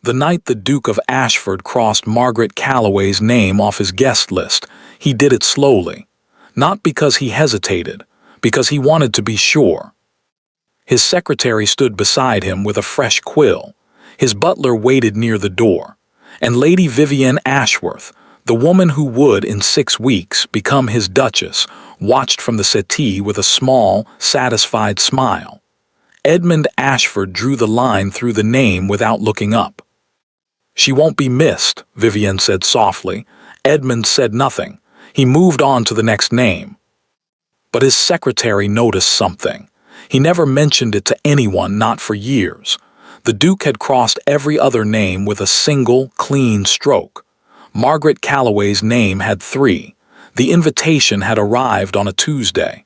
The night the Duke of Ashford crossed Margaret Calloway's name off his guest list, he did it slowly. Not because he hesitated, because he wanted to be sure. His secretary stood beside him with a fresh quill. His butler waited near the door. And Lady Vivienne Ashworth, the woman who would, in 6 weeks, become his Duchess, watched from the settee with a small, satisfied smile. Edmund Ashford drew the line through the name without looking up. "She won't be missed," Vivienne said softly. Edmund said nothing. He moved on to the next name. But his secretary noticed something. He never mentioned it to anyone, not for years. The Duke had crossed every other name with a single, clean stroke. Margaret Calloway's name had 3. The invitation had arrived on a Tuesday.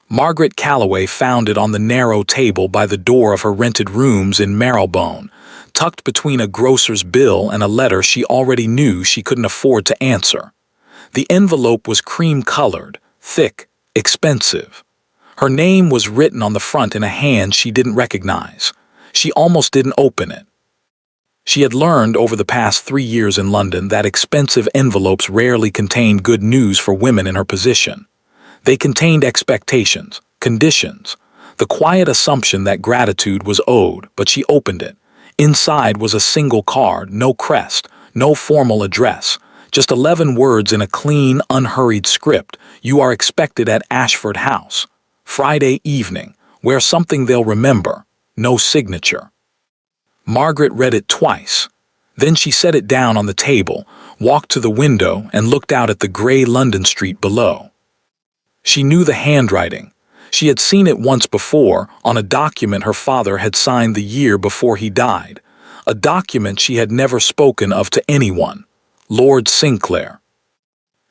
Margaret Calloway found it on the narrow table by the door of her rented rooms in Marylebone, tucked between a grocer's bill and a letter she already knew she couldn't afford to answer. The envelope was cream-colored, thick, expensive. Her name was written on the front in a hand she didn't recognize. She almost didn't open it. She had learned over the past 3 years in London that expensive envelopes rarely contained good news for women in her position. They contained expectations, conditions, the quiet assumption that gratitude was owed, but she opened it. Inside was a single card, no crest, no formal address, just 11 words in a clean, unhurried script. "You are expected at Ashford House. Friday evening. Wear something they'll remember." No signature. Margaret read it twice. Then she set it down on the table, walked to the window, and looked out at the gray London street below. She knew the handwriting. She had seen it once before on a document her father had signed the year before he died, a document she had never spoken of to anyone, Lord Sinclair.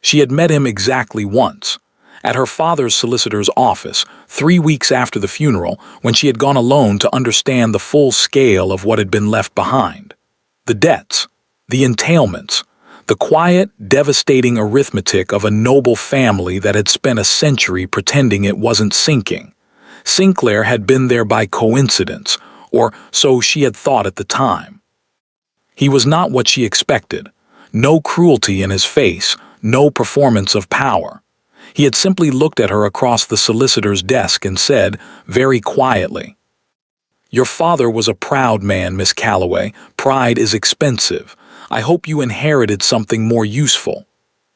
She had met him exactly once, at her father's solicitor's office, 3 weeks after the funeral, when she had gone alone to understand the full scale of what had been left behind. The debts, the entailments, the quiet, devastating arithmetic of a noble family that had spent a century pretending it wasn't sinking. Sinclair had been there by coincidence, or so she had thought at the time. He was not what she expected. No cruelty in his face, no performance of power. He had simply looked at her across the solicitor's desk and said, very quietly, "Your father was a proud man, Miss Calloway. Pride is expensive. I hope you inherited something more useful."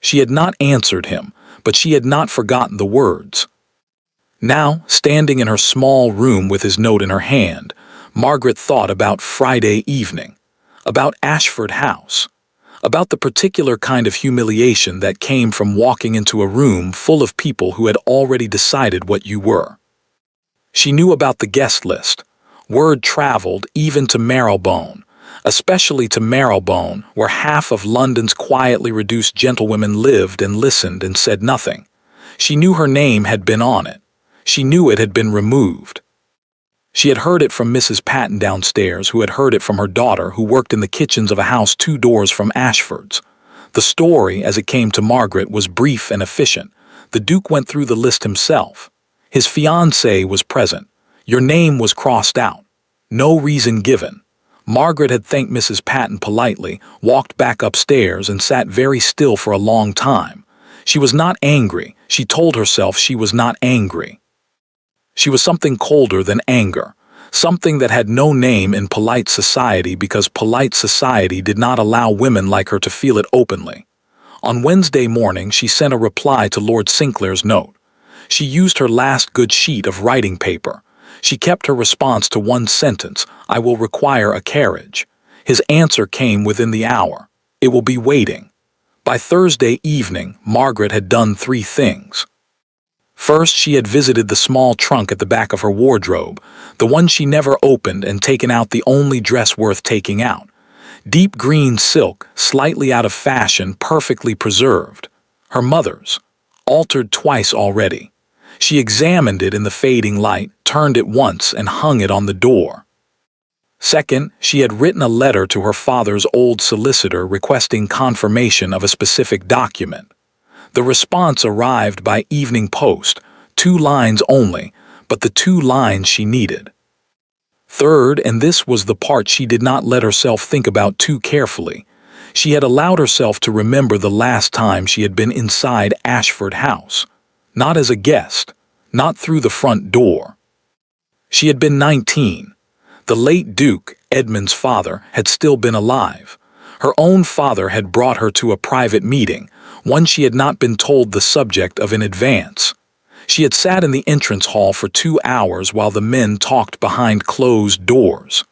She had not answered him, but she had not forgotten the words. Now, standing in her small room with his note in her hand, Margaret thought about Friday evening, about Ashford House, about the particular kind of humiliation that came from walking into a room full of people who had already decided what you were. She knew about the guest list. Word traveled even to Marylebone, especially to Marylebone, where half of London's quietly reduced gentlewomen lived and listened and said nothing. She knew her name had been on it. She knew it had been removed. She had heard it from Mrs. Patten downstairs, who had heard it from her daughter, who worked in the kitchens of a house 2 doors from Ashford's. The story, as it came to Margaret, was brief and efficient. The Duke went through the list himself. His fiancée was present. Your name was crossed out. No reason given. Margaret had thanked Mrs. Patten politely, walked back upstairs, and sat very still for a long time. She was not angry. She told herself she was not angry. She was something colder than anger, something that had no name in polite society because polite society did not allow women like her to feel it openly. On Wednesday morning, she sent a reply to Lord Sinclair's note. She used her last good sheet of writing paper. She kept her response to one sentence: "I will require a carriage." His answer came within the hour: "It will be waiting." By Thursday evening, Margaret had done 3 things. First, she had visited the small trunk at the back of her wardrobe, the one she never opened, and taken out the only dress worth taking out. Deep green silk, slightly out of fashion, perfectly preserved. Her mother's. Altered twice already. She examined it in the fading light, turned it once, and hung it on the door. Second, she had written a letter to her father's old solicitor requesting confirmation of a specific document. The response arrived by evening post, 2 lines only, but the 2 lines she needed. Third, and this was the part she did not let herself think about too carefully, she had allowed herself to remember the last time she had been inside Ashford House. Not as a guest, not through the front door. She had been 19. The late Duke, Edmund's father, had still been alive. Her own father had brought her to a private meeting, one she had not been told the subject of in advance. She had sat in the entrance hall for 2 hours while the men talked behind closed doors.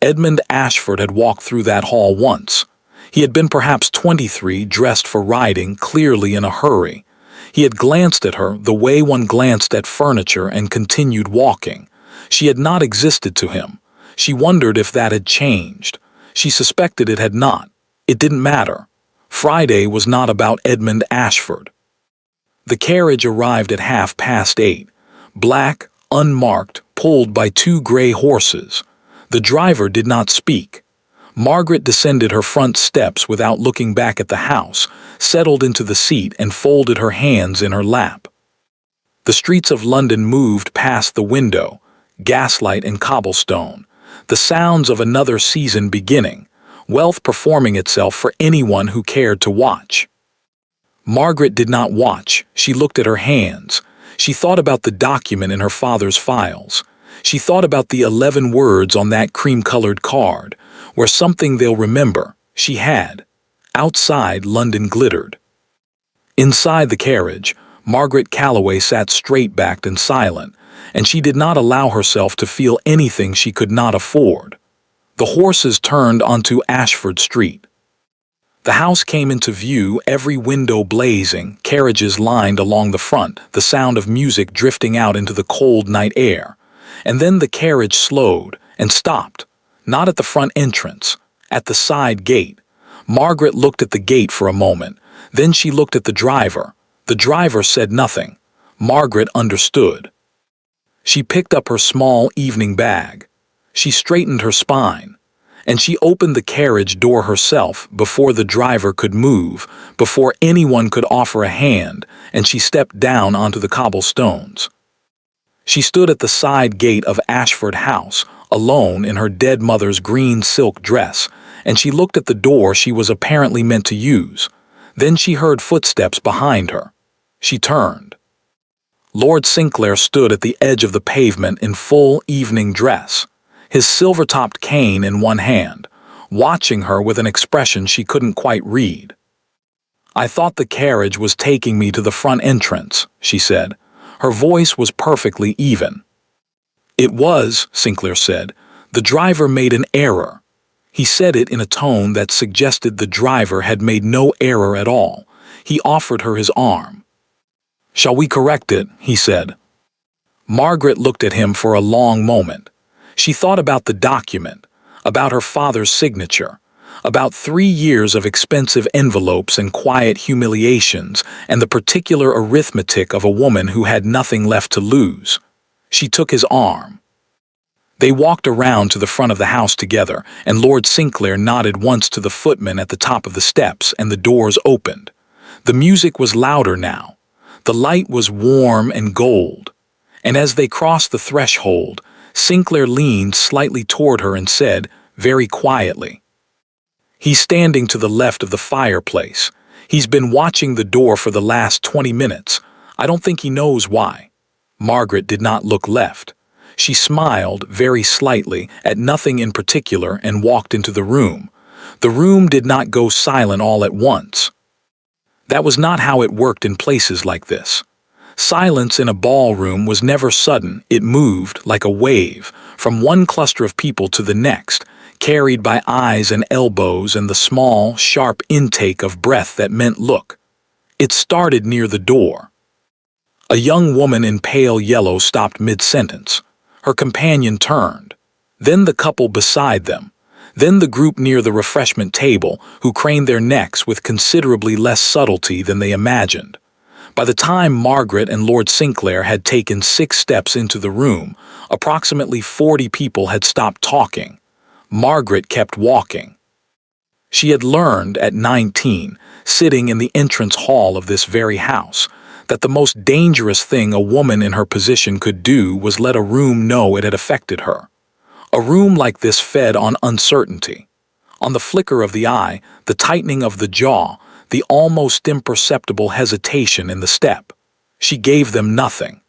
Edmund Ashford had walked through that hall once. He had been perhaps 23, dressed for riding, clearly in a hurry. He had glanced at her the way one glanced at furniture and continued walking. She had not existed to him. She wondered if that had changed. She suspected it had not. It didn't matter. Friday was not about Edmund Ashford. The carriage arrived at 8:30. Black, unmarked, pulled by 2 gray horses. The driver did not speak. Margaret descended her front steps without looking back at the house, settled into the seat and folded her hands in her lap. The streets of London moved past the window, gaslight and cobblestone, the sounds of another season beginning, wealth performing itself for anyone who cared to watch. Margaret did not watch. She looked at her hands. She thought about the document in her father's files. She thought about the 11 words on that cream-colored card, where something they'll remember, she had. Outside, London glittered. Inside the carriage, Margaret Calloway sat straight-backed and silent, and she did not allow herself to feel anything she could not afford. The horses turned onto Ashford Street. The house came into view, every window blazing, carriages lined along the front, the sound of music drifting out into the cold night air. And then the carriage slowed and stopped. Not at the front entrance, at the side gate. Margaret looked at the gate for a moment. Then she looked at the driver. The driver said nothing. Margaret understood. She picked up her small evening bag. She straightened her spine. And she opened the carriage door herself before the driver could move, before anyone could offer a hand, and she stepped down onto the cobblestones. She stood at the side gate of Ashford House, alone in her dead mother's green silk dress, and she looked at the door she was apparently meant to use. Then she heard footsteps behind her. She turned. Lord Sinclair stood at the edge of the pavement in full evening dress, his silver-topped cane in one hand, watching her with an expression she couldn't quite read. "I thought the carriage was taking me to the front entrance," she said. Her voice was perfectly even. "It was," Sinclair said. "The driver made an error." He said it in a tone that suggested the driver had made no error at all. He offered her his arm. "Shall we correct it?" he said. Margaret looked at him for a long moment. She thought about the document, about her father's signature, about 3 years of expensive envelopes and quiet humiliations, and the particular arithmetic of a woman who had nothing left to lose. She took his arm. They walked around to the front of the house together, and Lord Sinclair nodded once to the footman at the top of the steps, and the doors opened. The music was louder now. The light was warm and gold. And as they crossed the threshold, Sinclair leaned slightly toward her and said, very quietly, "He's standing to the left of the fireplace. He's been watching the door for the last 20 minutes. I don't think he knows why." Margaret did not look left. She smiled very slightly at nothing in particular and walked into the room. The room did not go silent all at once. That was not how it worked in places like this. Silence in a ballroom was never sudden. It moved like a wave, from one cluster of people to the next, carried by eyes and elbows and the small, sharp intake of breath that meant look. It started near the door. A young woman in pale yellow stopped mid-sentence. Her companion turned. Then the couple beside them. Then the group near the refreshment table, who craned their necks with considerably less subtlety than they imagined. By the time Margaret and Lord Sinclair had taken 6 steps into the room, approximately 40 people had stopped talking. Margaret kept walking. She had learned at 19, sitting in the entrance hall of this very house, that the most dangerous thing a woman in her position could do was let a room know it had affected her. A room like this fed on uncertainty. On the flicker of the eye, the tightening of the jaw, the almost imperceptible hesitation in the step. She gave them nothing.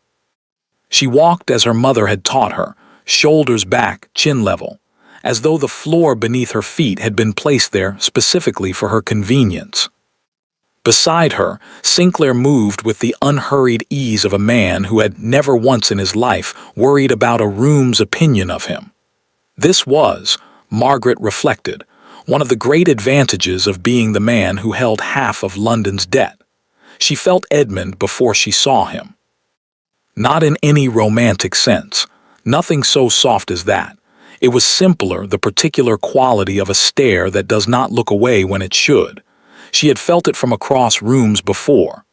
She walked as her mother had taught her, shoulders back, chin level, as though the floor beneath her feet had been placed there specifically for her convenience. Beside her, Sinclair moved with the unhurried ease of a man who had never once in his life worried about a room's opinion of him. This was, Margaret reflected, one of the great advantages of being the man who held half of London's debt. She felt Edmund before she saw him. Not in any romantic sense, nothing so soft as that. It was simpler, the particular quality of a stare that does not look away when it should. She had felt it from across rooms before.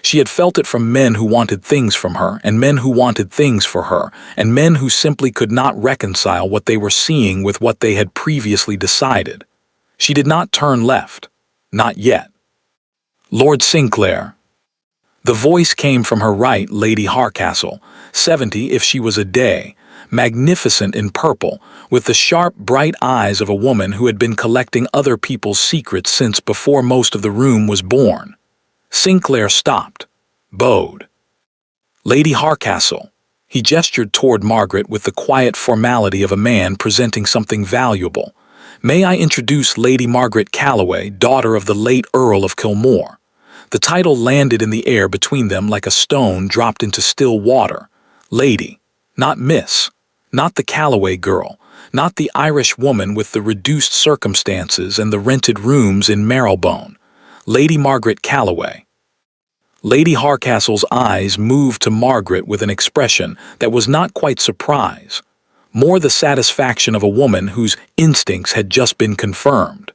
She had felt it from men who wanted things from her, and men who wanted things for her, and men who simply could not reconcile what they were seeing with what they had previously decided. She did not turn left. Not yet. Lord Sinclair. The voice came from her right, Lady Hardcastle, 70 if she was a day, magnificent in purple, with the sharp, bright eyes of a woman who had been collecting other people's secrets since before most of the room was born. Sinclair stopped, bowed. Lady Hardcastle. He gestured toward Margaret with the quiet formality of a man presenting something valuable. May I introduce Lady Margaret Calloway, daughter of the late Earl of Kilmore. The title landed in the air between them like a stone dropped into still water. Lady, not Miss, not the Calloway girl, not the Irish woman with the reduced circumstances and the rented rooms in Marylebone. Lady Margaret Calloway. Lady Hardcastle's eyes moved to Margaret with an expression that was not quite surprise, more the satisfaction of a woman whose instincts had just been confirmed.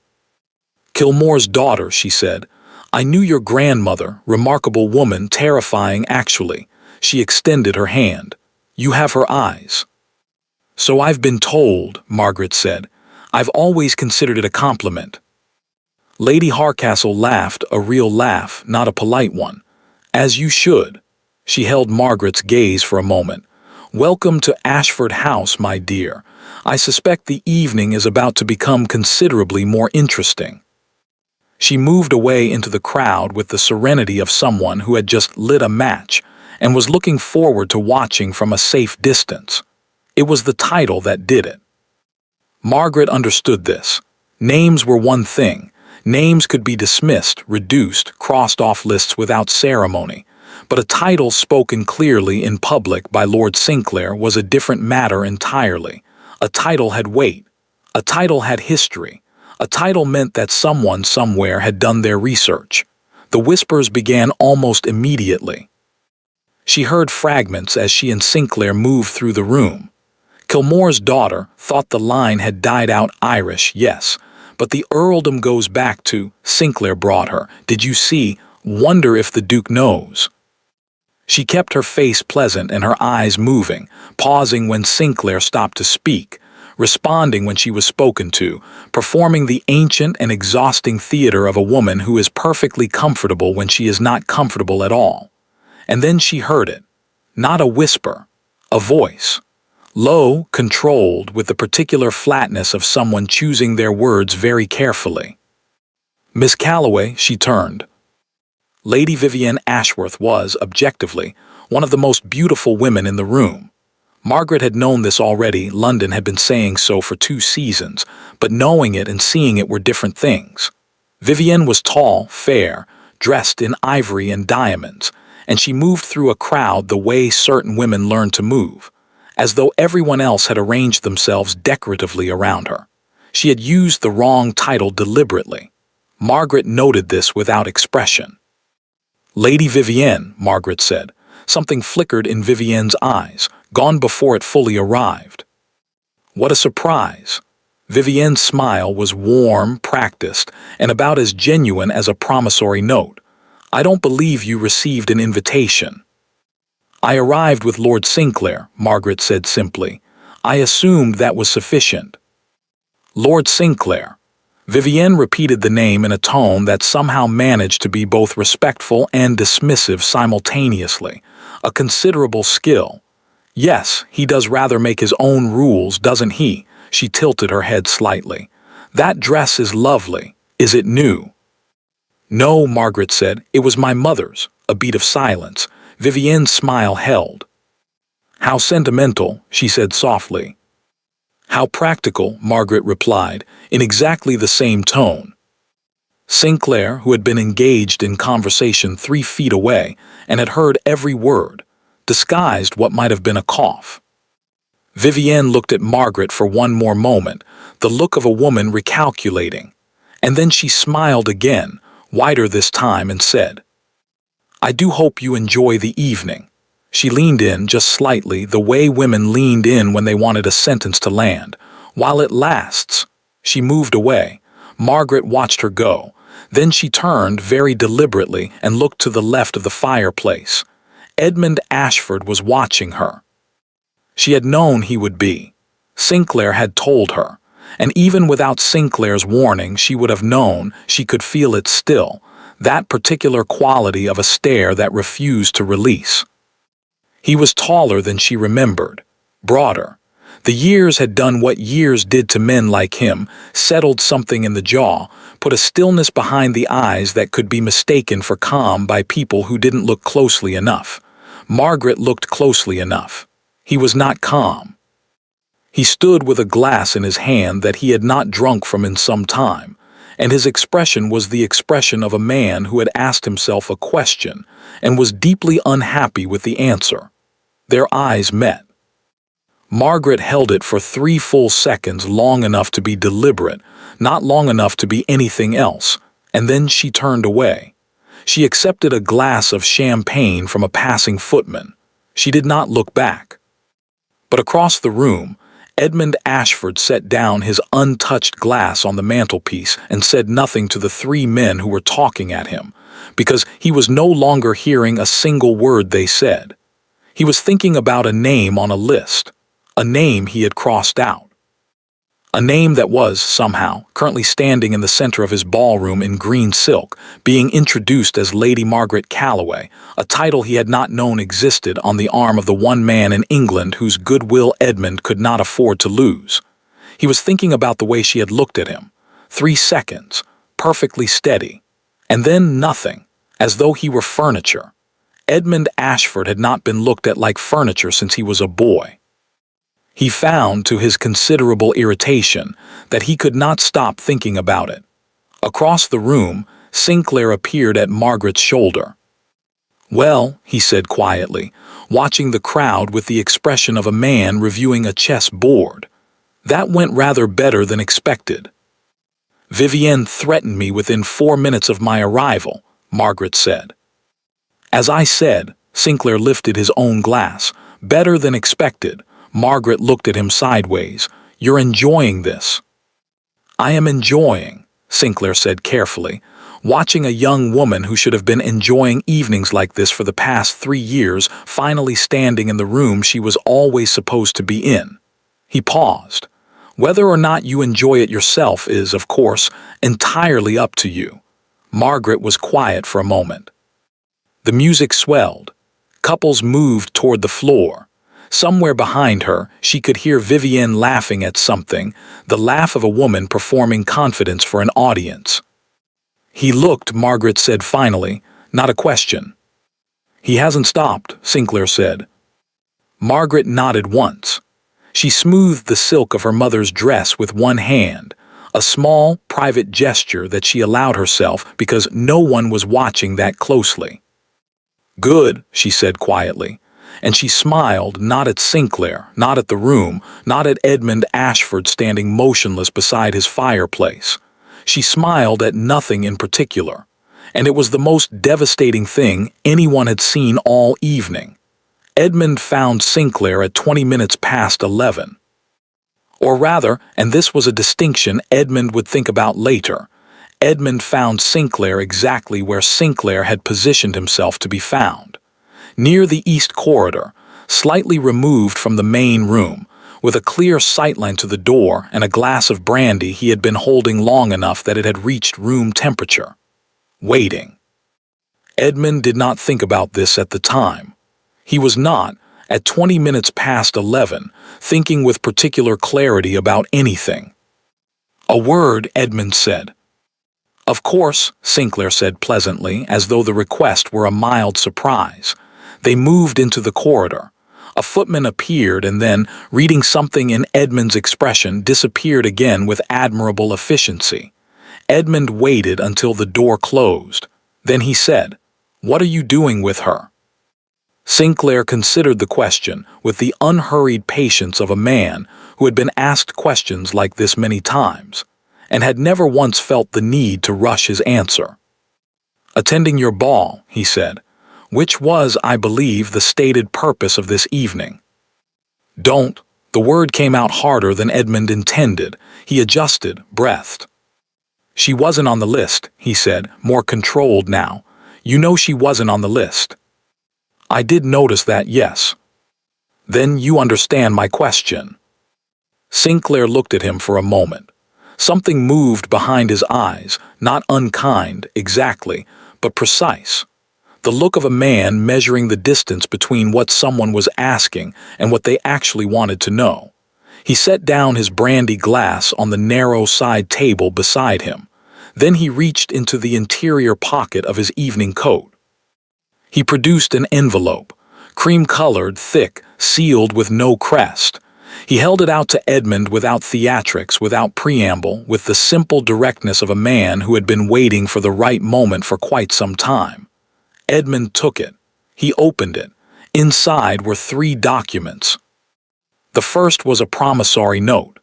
Kilmore's daughter, she said. I knew your grandmother, remarkable woman, terrifying actually. She extended her hand. You have her eyes. So I've been told, Margaret said. I've always considered it a compliment. Lady Hardcastle laughed, a real laugh, not a polite one. As you should. She held Margaret's gaze for a moment. Welcome to Ashford House, my dear. I suspect the evening is about to become considerably more interesting. She moved away into the crowd with the serenity of someone who had just lit a match and was looking forward to watching from a safe distance. It was the title that did it. Margaret understood this. Names were one thing. Names could be dismissed, reduced, crossed off lists without ceremony. But a title spoken clearly in public by Lord Sinclair was a different matter entirely. A title had weight. A title had history. A title meant that someone somewhere had done their research. The whispers began almost immediately. She heard fragments as she and Sinclair moved through the room. Kilmore's daughter thought the line had died out Irish, yes, but the earldom goes back to, Sinclair brought her, did you see, wonder if the Duke knows. She kept her face pleasant and her eyes moving, pausing when Sinclair stopped to speak, responding when she was spoken to, performing the ancient and exhausting theater of a woman who is perfectly comfortable when she is not comfortable at all. And then she heard it. Not a whisper, a voice. Low, controlled, with the particular flatness of someone choosing their words very carefully. Miss Calloway, she turned. Lady Vivienne Ashworth was, objectively, one of the most beautiful women in the room. Margaret had known this already, London had been saying so for 2 seasons, but knowing it and seeing it were different things. Vivienne was tall, fair, dressed in ivory and diamonds, and she moved through a crowd the way certain women learn to move, as though everyone else had arranged themselves decoratively around her. She had used the wrong title deliberately. Margaret noted this without expression. Lady Vivienne, Margaret said. Something flickered in Vivienne's eyes, gone before it fully arrived. What a surprise! Vivienne's smile was warm, practiced, and about as genuine as a promissory note. I don't believe you received an invitation. I arrived with Lord Sinclair, Margaret said simply. I assumed that was sufficient. Lord Sinclair. Vivienne repeated the name in a tone that somehow managed to be both respectful and dismissive simultaneously. A considerable skill. Yes, he does rather make his own rules, doesn't he? She tilted her head slightly. "That dress is lovely. Is it new?" "No," Margaret said. "It was my mother's." A beat of silence. Vivienne's smile held. "How sentimental," she said softly. "How practical," Margaret replied, in exactly the same tone. Sinclair, who had been engaged in conversation 3 feet away and had heard every word, disguised what might have been a cough. Vivienne looked at Margaret for one more moment, the look of a woman recalculating, and then she smiled again, wider this time, and said, "I do hope you enjoy the evening." She leaned in just slightly, the way women leaned in when they wanted a sentence to land. "While it lasts." She moved away. Margaret watched her go. Then she turned very deliberately and looked to the left of the fireplace. Edmund Ashford was watching her. She had known he would be. Sinclair had told her. And even without Sinclair's warning, she would have known. She could feel it still. That particular quality of a stare that refused to release. He was taller than she remembered, broader. The years had done what years did to men like him, settled something in the jaw, put a stillness behind the eyes that could be mistaken for calm by people who didn't look closely enough. Margaret looked closely enough. He was not calm. He stood with a glass in his hand that he had not drunk from in some time, and his expression was the expression of a man who had asked himself a question and was deeply unhappy with the answer. Their eyes met. Margaret held it for 3 full seconds, long enough to be deliberate, not long enough to be anything else, and then she turned away. She accepted a glass of champagne from a passing footman. She did not look back. But across the room, Edmund Ashford set down his untouched glass on the mantelpiece and said nothing to the 3 men who were talking at him, because he was no longer hearing a single word they said. He was thinking about a name on a list, a name he had crossed out. A name that was, somehow, currently standing in the center of his ballroom in green silk, being introduced as Lady Margaret Calloway, a title he had not known existed on the arm of the one man in England whose goodwill Edmund could not afford to lose. He was thinking about the way she had looked at him. 3 seconds, perfectly steady. And then nothing, as though he were furniture. Edmund Ashford had not been looked at like furniture since he was a boy. He found, to his considerable irritation, that he could not stop thinking about it. Across the room, Sinclair appeared at Margaret's shoulder. "Well," he said quietly, watching the crowd with the expression of a man reviewing a chess board, "that went rather better than expected." "Vivienne threatened me within 4 minutes of my arrival," Margaret said. "As I said," Sinclair lifted his own glass, "better than expected." Margaret looked at him sideways. "You're enjoying this." "I am enjoying," Sinclair said carefully, "watching a young woman who should have been enjoying evenings like this for the past 3 years finally standing in the room she was always supposed to be in." He paused. "Whether or not you enjoy it yourself is, of course, entirely up to you." Margaret was quiet for a moment. The music swelled. Couples moved toward the floor. Somewhere behind her, she could hear Vivienne laughing at something, the laugh of a woman performing confidence for an audience. "He looked," Margaret said finally, "not a question." "He hasn't stopped," Sinclair said. Margaret nodded once. She smoothed the silk of her mother's dress with one hand, a small, private gesture that she allowed herself because no one was watching that closely. "Good," she said quietly. And she smiled, not at Sinclair, not at the room, not at Edmund Ashford standing motionless beside his fireplace. She smiled at nothing in particular, and it was the most devastating thing anyone had seen all evening. Edmund found Sinclair at 20 minutes past 11. Or rather, and this was a distinction Edmund would think about later, Edmund found Sinclair exactly where Sinclair had positioned himself to be found. Near the east corridor, slightly removed from the main room, with a clear sightline to the door and a glass of brandy he had been holding long enough that it had reached room temperature. Waiting. Edmund did not think about this at the time. He was not, at 20 minutes past 11, thinking with particular clarity about anything. "A word," Edmund said. "Of course," Sinclair said pleasantly, as though the request were a mild surprise. They moved into the corridor. A footman appeared and then, reading something in Edmund's expression, disappeared again with admirable efficiency. Edmund waited until the door closed. Then he said, "What are you doing with her?" Sinclair considered the question with the unhurried patience of a man who had been asked questions like this many times, and had never once felt the need to rush his answer. "Attending your ball," he said, "which was, I believe, the stated purpose of this evening." "Don't." The word came out harder than Edmund intended. He adjusted, breathed. "She wasn't on the list," he said, more controlled now. "You know she wasn't on the list." "I did notice that, yes." "Then you understand my question." Sinclair looked at him for a moment. Something moved behind his eyes, not unkind, exactly, but precise. The look of a man measuring the distance between what someone was asking and what they actually wanted to know. He set down his brandy glass on the narrow side table beside him. Then he reached into the interior pocket of his evening coat. He produced an envelope, cream-colored, thick, sealed with no crest. He held it out to Edmund without theatrics, without preamble, with the simple directness of a man who had been waiting for the right moment for quite some time. Edmund took it. He opened it. Inside were 3 documents. The first was a promissory note.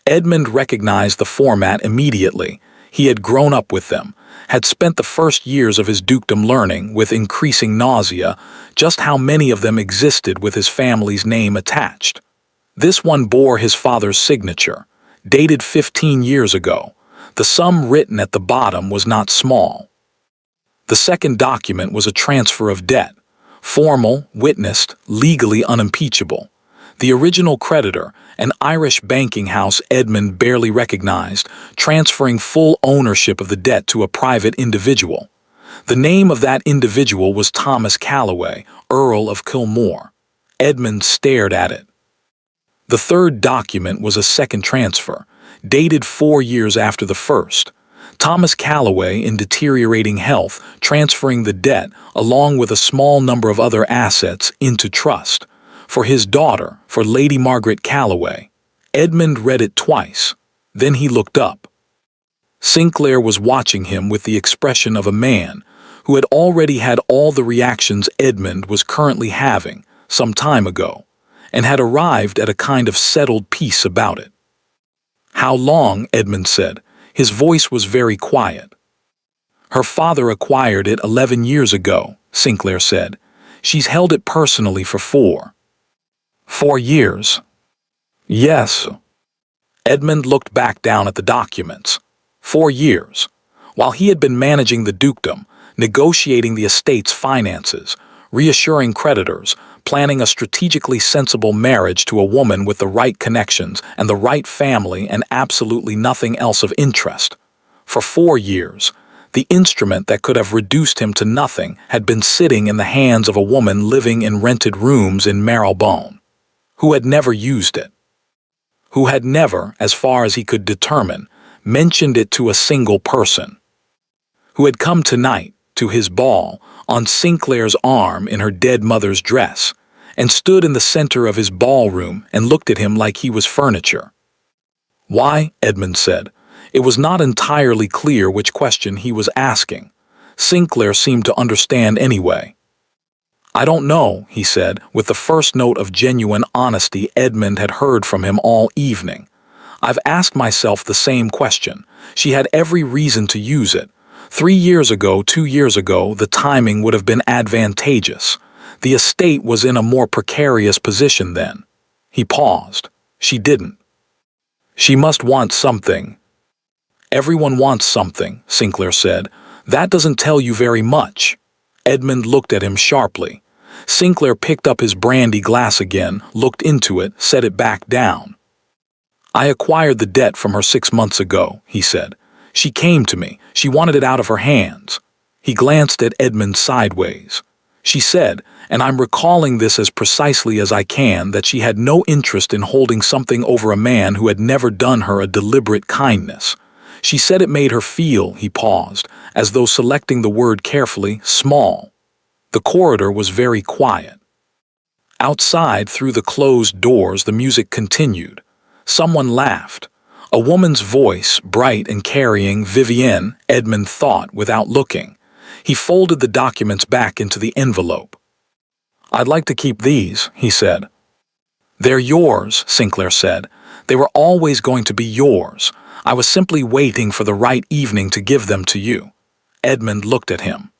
Edmund recognized the format immediately. He had grown up with them, had spent the first years of his dukedom learning, with increasing nausea, just how many of them existed with his family's name attached. This one bore his father's signature, dated 15 years ago. The sum written at the bottom was not small. The second document was a transfer of debt, formal, witnessed, legally unimpeachable. The original creditor, an Irish banking house Edmund barely recognized, transferring full ownership of the debt to a private individual. The name of that individual was Thomas Calloway, Earl of Kilmore. Edmund stared at it. The third document was a second transfer, dated 4 years after the first. Thomas Calloway, in deteriorating health, transferring the debt, along with a small number of other assets, into trust. For his daughter, for Lady Margaret Calloway. Edmund read it twice. Then he looked up. Sinclair was watching him with the expression of a man who had already had all the reactions Edmund was currently having some time ago, and had arrived at a kind of settled peace about it. "How long?" Edmund said. His voice was very quiet. "Her father acquired it 11 years ago," Sinclair said. "She's held it personally for 4 years. "Yes." Edmund looked back down at the documents. 4 years. While he had been managing the dukedom, negotiating the estate's finances, reassuring creditors, planning a strategically sensible marriage to a woman with the right connections and the right family and absolutely nothing else of interest. For 4 years, the instrument that could have reduced him to nothing had been sitting in the hands of a woman living in rented rooms in Marylebone, who had never used it, who had never, as far as he could determine, mentioned it to a single person, who had come tonight, to his ball, on Sinclair's arm in her dead mother's dress, and stood in the center of his ballroom and looked at him like he was furniture. "Why?" Edmund said. It was not entirely clear which question he was asking. Sinclair seemed to understand anyway. "I don't know," he said, with the first note of genuine honesty Edmund had heard from him all evening. "I've asked myself the same question. She had every reason to use it. 3 years ago, 2 years ago, the timing would have been advantageous. The estate was in a more precarious position then." He paused. "She didn't. She must want something." "Everyone wants something," Sinclair said. "That doesn't tell you very much." Edmund looked at him sharply. Sinclair picked up his brandy glass again, looked into it, set it back down. "I acquired the debt from her 6 months ago," he said. "She came to me. She wanted it out of her hands." He glanced at Edmund sideways. She said, and I'm recalling this as precisely as I can, that she had no interest in holding something over a man who had never done her a deliberate kindness. She said it made her feel, he paused, as though selecting the word carefully, small. The corridor was very quiet. Outside, through the closed doors, the music continued. Someone laughed. A woman's voice, bright and carrying, Vivienne, Edmund thought, without looking. He folded the documents back into the envelope. "I'd like to keep these," he said. "They're yours," Sinclair said. "They were always going to be yours. I was simply waiting for the right evening to give them to you." Edmund looked at him.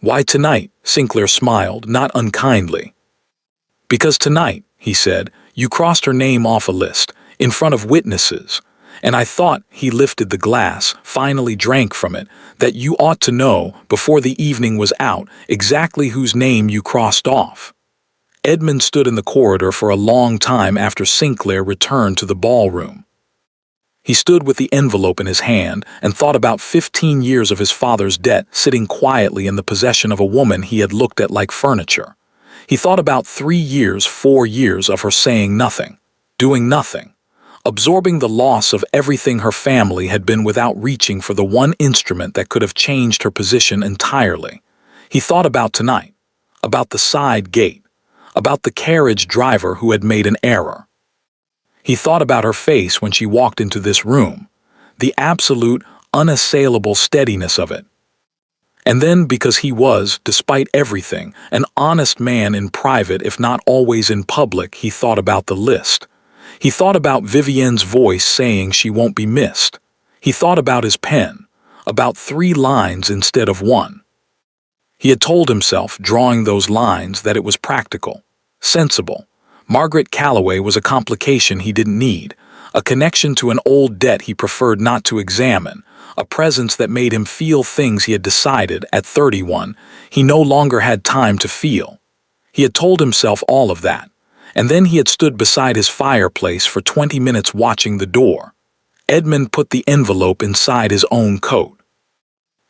"Why tonight?" Sinclair smiled, not unkindly. "Because tonight," he said, "you crossed her name off a list, in front of witnesses, and I thought," he lifted the glass, finally drank from it, "that you ought to know, before the evening was out, exactly whose name you crossed off." Edmund stood in the corridor for a long time after Sinclair returned to the ballroom. He stood with the envelope in his hand and thought about 15 years of his father's debt sitting quietly in the possession of a woman he had looked at like furniture. He thought about 3 years, 4 years of her saying nothing, doing nothing, absorbing the loss of everything her family had been without reaching for the one instrument that could have changed her position entirely. He thought about tonight, about the side gate, about the carriage driver who had made an error. He thought about her face when she walked into this room, the absolute, unassailable steadiness of it. And then, because he was, despite everything, an honest man in private if not always in public, he thought about the list. He thought about Vivienne's voice saying she won't be missed. He thought about his pen, about 3 lines instead of 1. He had told himself, drawing those lines, that it was practical, sensible. Margaret Calloway was a complication he didn't need, a connection to an old debt he preferred not to examine, a presence that made him feel things he had decided, at 31, he no longer had time to feel. He had told himself all of that, and then he had stood beside his fireplace for 20 minutes watching the door. Edmund put the envelope inside his own coat.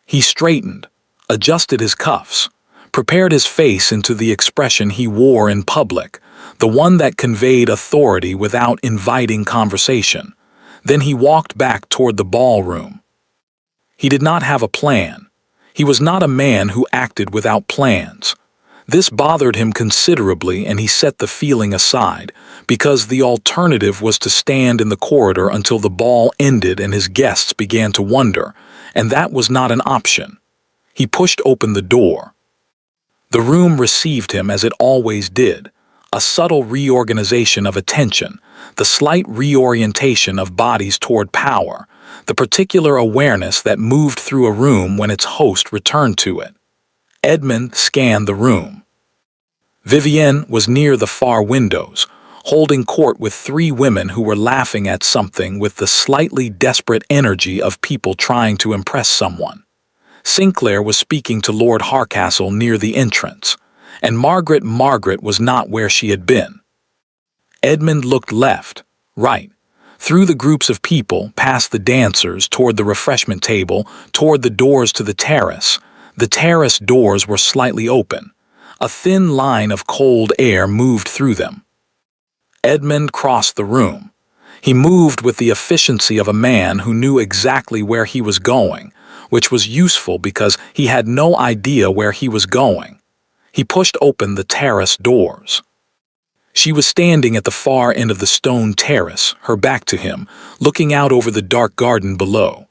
He straightened, adjusted his cuffs, prepared his face into the expression he wore in public, the one that conveyed authority without inviting conversation. Then he walked back toward the ballroom. He did not have a plan. He was not a man who acted without plans. This bothered him considerably, and he set the feeling aside, because the alternative was to stand in the corridor until the ball ended and his guests began to wonder, and that was not an option. He pushed open the door. The room received him as it always did, a subtle reorganization of attention, the slight reorientation of bodies toward power, the particular awareness that moved through a room when its host returned to it. Edmund scanned the room. Vivienne was near the far windows, holding court with 3 women who were laughing at something with the slightly desperate energy of people trying to impress someone. Sinclair was speaking to Lord Harcastle near the entrance, and Margaret was not where she had been. Edmund looked left, right, through the groups of people, past the dancers, toward the refreshment table, toward the doors to the terrace. The terrace doors were slightly open. A thin line of cold air moved through them. Edmund crossed the room. He moved with the efficiency of a man who knew exactly where he was going, which was useful because he had no idea where he was going. He pushed open the terrace doors. She was standing at the far end of the stone terrace, her back to him, looking out over the dark garden below.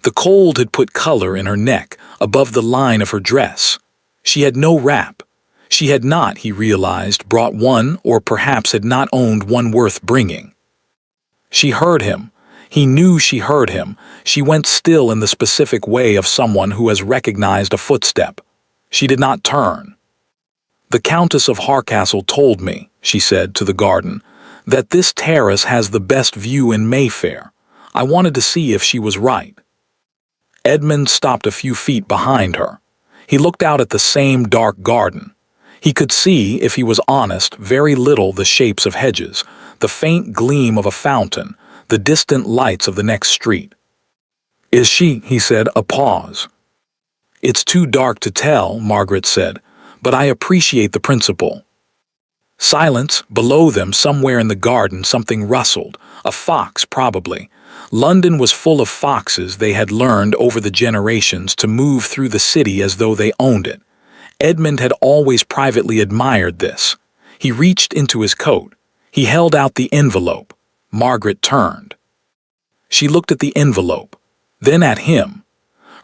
The cold had put color in her neck, above the line of her dress. She had no wrap. She had not, he realized, brought one, or perhaps had not owned one worth bringing. She heard him. He knew she heard him. She went still in the specific way of someone who has recognized a footstep. She did not turn. "The Countess of Harcastle told me," she said to the garden, "that this terrace has the best view in Mayfair. I wanted to see if she was right." Edmund stopped a few feet behind her. He looked out at the same dark garden. He could see, if he was honest, very little the shapes of hedges, the faint gleam of a fountain, the distant lights of the next street. "Is she?" he said, a pause. "It's too dark to tell," Margaret said, but I appreciate the principle." Silence. Below them, somewhere in the garden, something rustled. A fox, probably. London was full of foxes. They had learned over the generations to move through the city as though they owned it. Edmund had always privately admired this. He reached into his coat. He held out the envelope. Margaret turned. She looked at the envelope, then at him.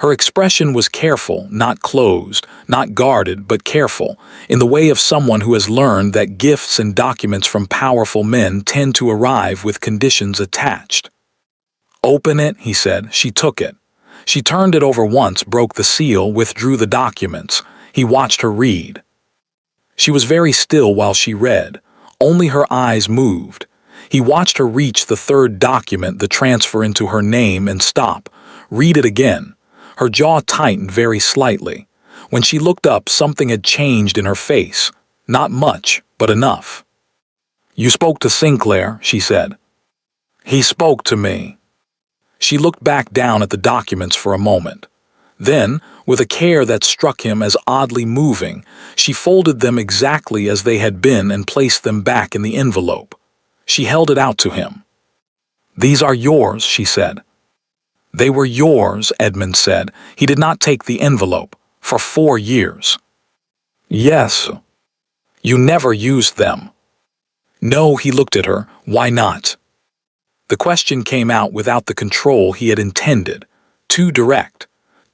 Her expression was careful, not closed, not guarded, but careful, in the way of someone who has learned that gifts and documents from powerful men tend to arrive with conditions attached. "Open it," he said. She took it. She turned it over once, broke the seal, withdrew the documents. He watched her read. She was very still while she read. Only her eyes moved. He watched her reach the third document, the transfer into her name, and stop. Read it again. Her jaw tightened very slightly. When she looked up, something had changed in her face. Not much, but enough. "You spoke to Sinclair," she said. "He spoke to me." She looked back down at the documents for a moment. Then, with a care that struck him as oddly moving, she folded them exactly as they had been and placed them back in the envelope. She held it out to him. "These are yours," she said. "They were yours," Edmund said. He did not take the envelope. "For 4 years." "Yes." "You never used them." "No," he looked at her. "Why not?" The question came out without the control he had intended. Too direct.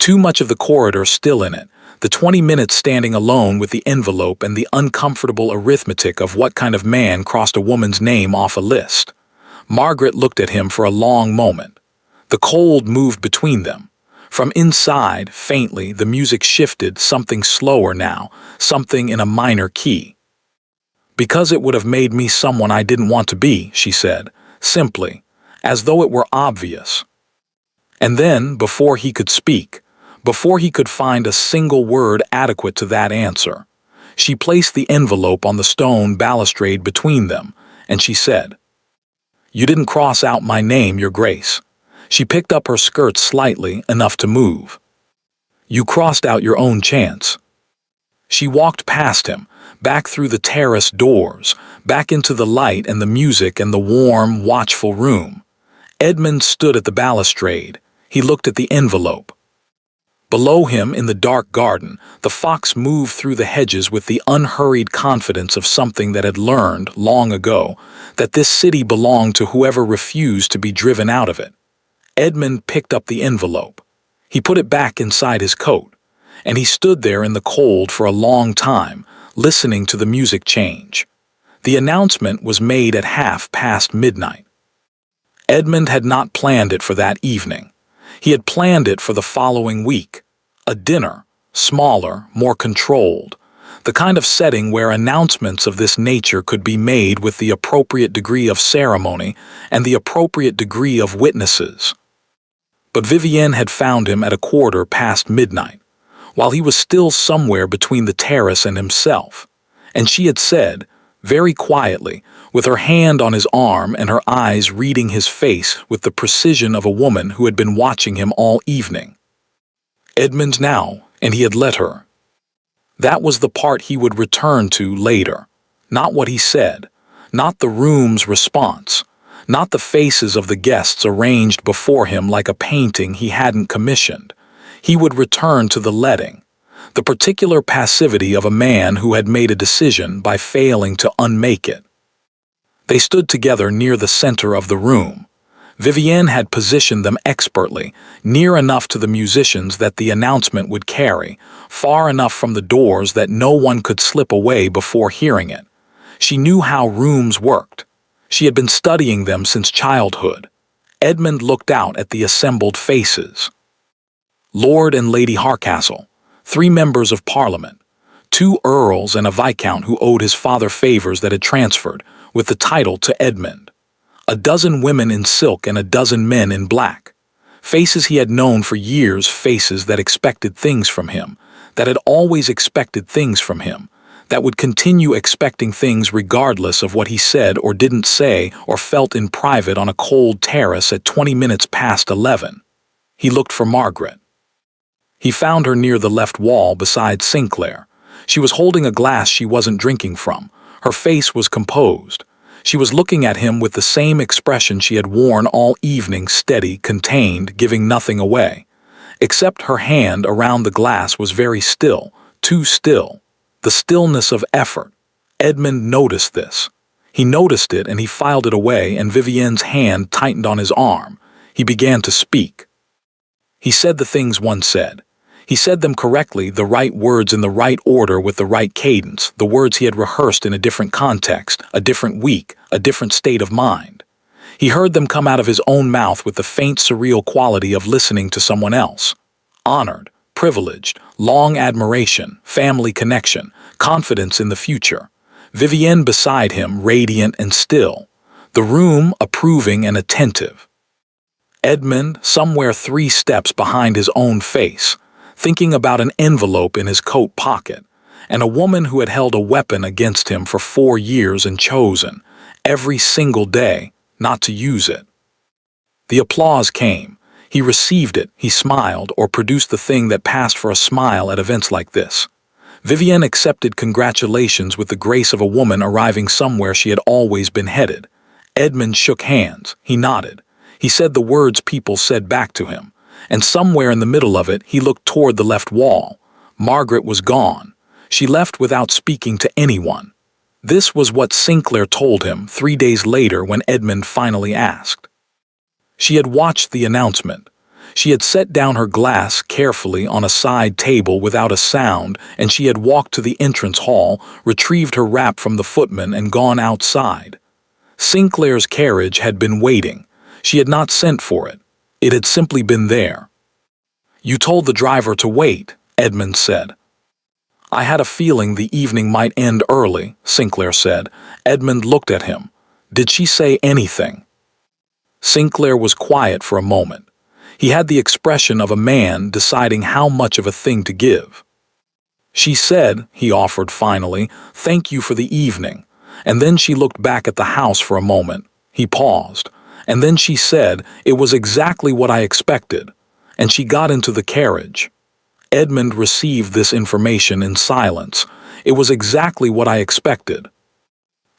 Too much of the corridor still in it. The 20 minutes standing alone with the envelope and the uncomfortable arithmetic of what kind of man crossed a woman's name off a list. Margaret looked at him for a long moment. The cold moved between them. From inside, faintly, the music shifted, something slower now, something in a minor key. "Because it would have made me someone I didn't want to be," she said, simply, as though it were obvious. And then, before he could speak, before he could find a single word adequate to that answer, she placed the envelope on the stone balustrade between them, and she said, "You didn't cross out my name, Your Grace." She picked up her skirt slightly, enough to move. "You crossed out your own chance." She walked past him, back through the terrace doors, back into the light and the music and the warm, watchful room. Edmund stood at the balustrade. He looked at the envelope. Below him, in the dark garden, the fox moved through the hedges with the unhurried confidence of something that had learned, long ago, that this city belonged to whoever refused to be driven out of it. Edmund picked up the envelope. He put it back inside his coat, and he stood there in the cold for a long time, listening to the music change. The announcement was made at midnight. Edmund had not planned it for that evening. He had planned it for the following week. A dinner, smaller, more controlled. The kind of setting where announcements of this nature could be made with the appropriate degree of ceremony and the appropriate degree of witnesses. But Vivienne had found him at midnight, while he was still somewhere between the terrace and himself, and she had said, very quietly, with her hand on his arm and her eyes reading his face with the precision of a woman who had been watching him all evening, "Edmund now," and he had let her. That was the part he would return to later. Not what he said, not the room's response, not the faces of the guests arranged before him like a painting he hadn't commissioned. He would return to the letting, the particular passivity of a man who had made a decision by failing to unmake it. They stood together near the center of the room. Vivienne had positioned them expertly, near enough to the musicians that the announcement would carry, far enough from the doors that no one could slip away before hearing it. She knew how rooms worked. She had been studying them since childhood. Edmund looked out at the assembled faces. Lord and Lady Harcastle, 3 members of Parliament, 2 earls and a viscount who owed his father favors that had transferred, with the title to Edmund. A dozen women in silk and a dozen men in black. Faces he had known for years, faces that expected things from him, that had always expected things from him, that would continue expecting things regardless of what he said or didn't say or felt in private on a cold terrace at 11:20. He looked for Margaret. He found her near the left wall beside Sinclair. She was holding a glass she wasn't drinking from. Her face was composed. She was looking at him with the same expression she had worn all evening, steady, contained, giving nothing away. Except her hand around the glass was very still, too still. The stillness of effort. Edmund noticed this. He noticed it and he filed it away, and Vivienne's hand tightened on his arm. He began to speak. He said the things one said. He said them correctly, the right words in the right order with the right cadence, the words he had rehearsed in a different context, a different week, a different state of mind. He heard them come out of his own mouth with the faint surreal quality of listening to someone else. Honored, privileged, long admiration, family connection, confidence in the future. Vivienne beside him, radiant and still. The room approving and attentive. Edmund somewhere 3 steps behind his own face, thinking about an envelope in his coat pocket, and a woman who had held a weapon against him for 4 years and chosen, every single day, not to use it. The applause came. He received it, he smiled, or produced the thing that passed for a smile at events like this. Vivienne accepted congratulations with the grace of a woman arriving somewhere she had always been headed. Edmund shook hands. He nodded. He said the words people said back to him. And somewhere in the middle of it, he looked toward the left wall. Margaret was gone. She left without speaking to anyone. This was what Sinclair told him 3 days later when Edmund finally asked. She had watched the announcement. She had set down her glass carefully on a side table without a sound, and she had walked to the entrance hall, retrieved her wrap from the footman, and gone outside. Sinclair's carriage had been waiting. She had not sent for it. It had simply been there. "You told the driver to wait," Edmund said. "I had a feeling the evening might end early," Sinclair said. Edmund looked at him. "Did she say anything?" Sinclair was quiet for a moment. He had the expression of a man deciding how much of a thing to give. "She said," he offered finally, "thank you for the evening." And then she looked back at the house for a moment. He paused. And then she said, "It was exactly what I expected." And she got into the carriage. Edmund received this information in silence. It was exactly what I expected.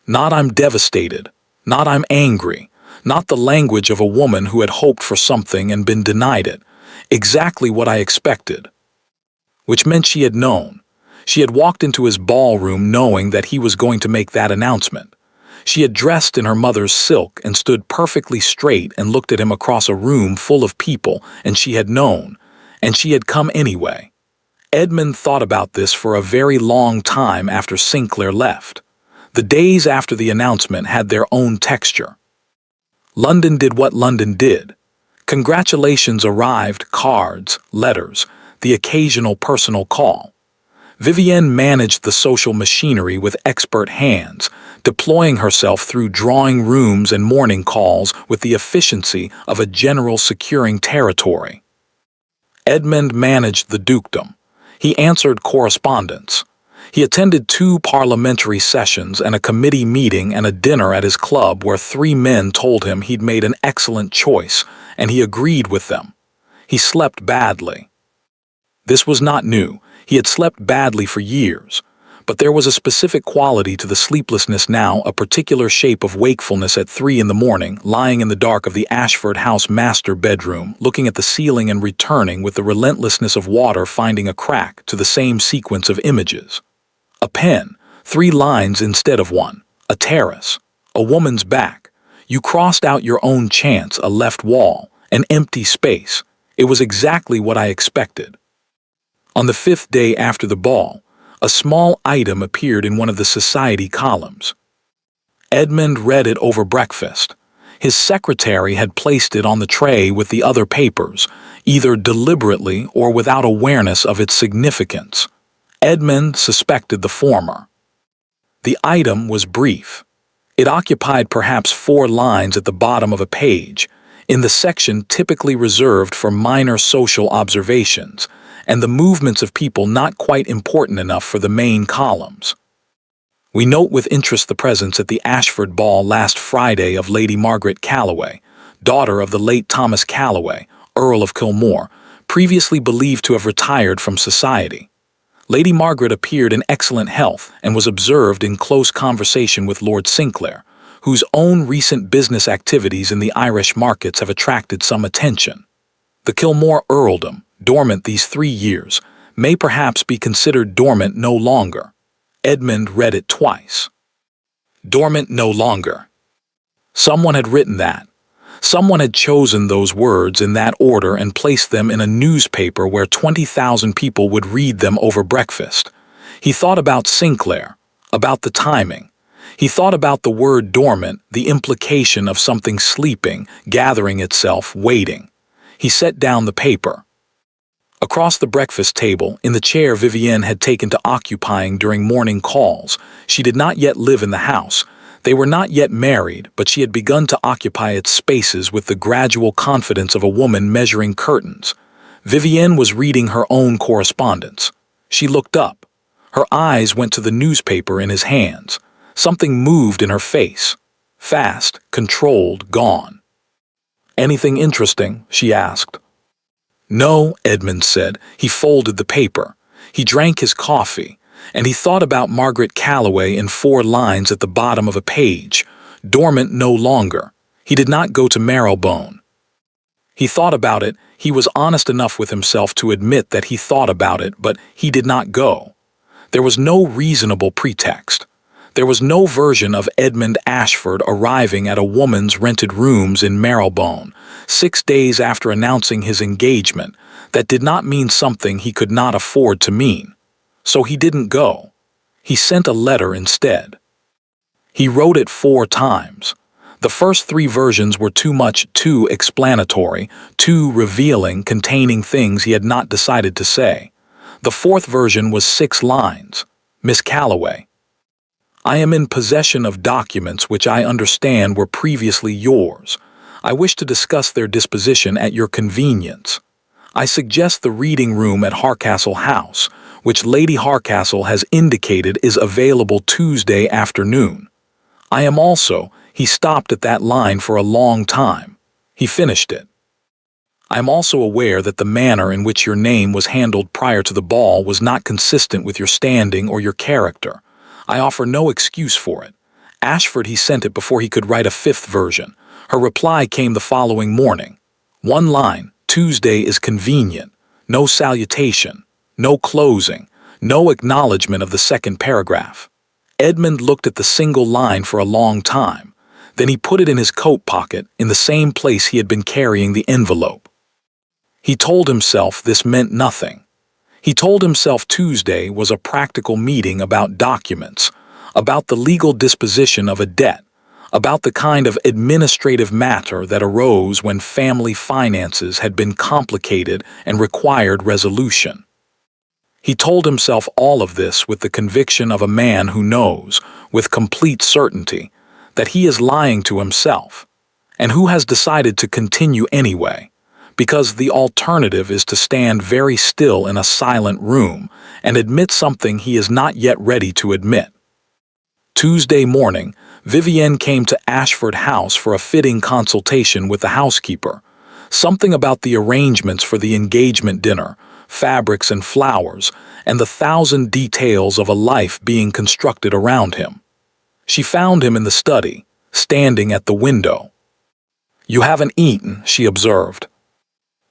Not "I'm devastated," not "I'm angry," not the language of a woman who had hoped for something and been denied it. Exactly what I expected. Which meant she had known. She had walked into his ballroom knowing that he was going to make that announcement. She had dressed in her mother's silk and stood perfectly straight and looked at him across a room full of people, and she had known. And she had come anyway. Edmund thought about this for a very long time after Sinclair left. The days after the announcement had their own texture. London did what London did. Congratulations arrived, cards, letters, the occasional personal call. Vivienne managed the social machinery with expert hands, deploying herself through drawing rooms and morning calls with the efficiency of a general securing territory. Edmund managed the dukedom. He answered correspondence. He attended 2 parliamentary sessions and a committee meeting and a dinner at his club where 3 men told him he'd made an excellent choice, and he agreed with them. He slept badly. This was not new. He had slept badly for years. But there was a specific quality to the sleeplessness now, a particular shape of wakefulness at 3 in the morning, lying in the dark of the Ashford House master bedroom, looking at the ceiling and returning with the relentlessness of water finding a crack to the same sequence of images. A pen, 3 lines instead of 1, a terrace, a woman's back. You crossed out your own chance, a left wall, an empty space. It was exactly what I expected. On the 5th day after the ball, a small item appeared in one of the society columns. Edmund read it over breakfast. His secretary had placed it on the tray with the other papers, either deliberately or without awareness of its significance. Edmund suspected the former. The item was brief. It occupied perhaps 4 lines at the bottom of a page, in the section typically reserved for minor social observations, and the movements of people not quite important enough for the main columns. We note with interest the presence at the Ashford Ball last Friday of Lady Margaret Calloway, daughter of the late Thomas Calloway, Earl of Kilmore, previously believed to have retired from society. Lady Margaret appeared in excellent health and was observed in close conversation with Lord Sinclair, whose own recent business activities in the Irish markets have attracted some attention. The Kilmore earldom, dormant these 3 years, may perhaps be considered dormant no longer. Edmund read it twice. Dormant no longer. Someone had written that. Someone had chosen those words in that order and placed them in a newspaper where 20,000 people would read them over breakfast. He thought about Sinclair, about the timing. He thought about the word dormant, the implication of something sleeping, gathering itself, waiting. He set down the paper. Across the breakfast table, in the chair Vivienne had taken to occupying during morning calls, she did not yet live in the house. They were not yet married, but she had begun to occupy its spaces with the gradual confidence of a woman measuring curtains. Vivienne was reading her own correspondence. She looked up. Her eyes went to the newspaper in his hands. Something moved in her face. Fast, controlled, gone. "Anything interesting?" she asked. "No," Edmund said. He folded the paper. He drank his coffee, and he thought about Margaret Calloway in 4 lines at the bottom of a page. Dormant no longer. He did not go to Marylebone. He thought about it. He was honest enough with himself to admit that he thought about it, but he did not go. There was no reasonable pretext. There was no version of Edmund Ashford arriving at a woman's rented rooms in Marylebone 6 days after announcing his engagement that did not mean something he could not afford to mean. So he didn't go. He sent a letter instead. He wrote it 4 times. The first 3 versions were too much, too explanatory, too revealing, containing things he had not decided to say. The 4th version was 6 lines. Miss Calloway, I am in possession of documents which I understand were previously yours. I wish to discuss their disposition at your convenience. I suggest the reading room at Harcastle House, which Lady Harcastle has indicated is available Tuesday afternoon. I am also, he stopped at that line for a long time. He finished it. I am also aware that the manner in which your name was handled prior to the ball was not consistent with your standing or your character. I offer no excuse for it. Ashford, he sent it before he could write a 5th version. Her reply came the following morning. 1 line, Tuesday is convenient. No salutation. No closing. No acknowledgement of the 2nd paragraph. Edmund looked at the single line for a long time. Then he put it in his coat pocket, in the same place he had been carrying the envelope. He told himself this meant nothing. He told himself Tuesday was a practical meeting about documents, about the legal disposition of a debt, about the kind of administrative matter that arose when family finances had been complicated and required resolution. He told himself all of this with the conviction of a man who knows, with complete certainty, that he is lying to himself, and who has decided to continue anyway, because the alternative is to stand very still in a silent room and admit something he is not yet ready to admit. Tuesday morning, Vivienne came to Ashford House for a fitting consultation with the housekeeper. Something about the arrangements for the engagement dinner, fabrics and flowers, and the 1,000 details of a life being constructed around him. She found him in the study, standing at the window. "You haven't eaten," she observed.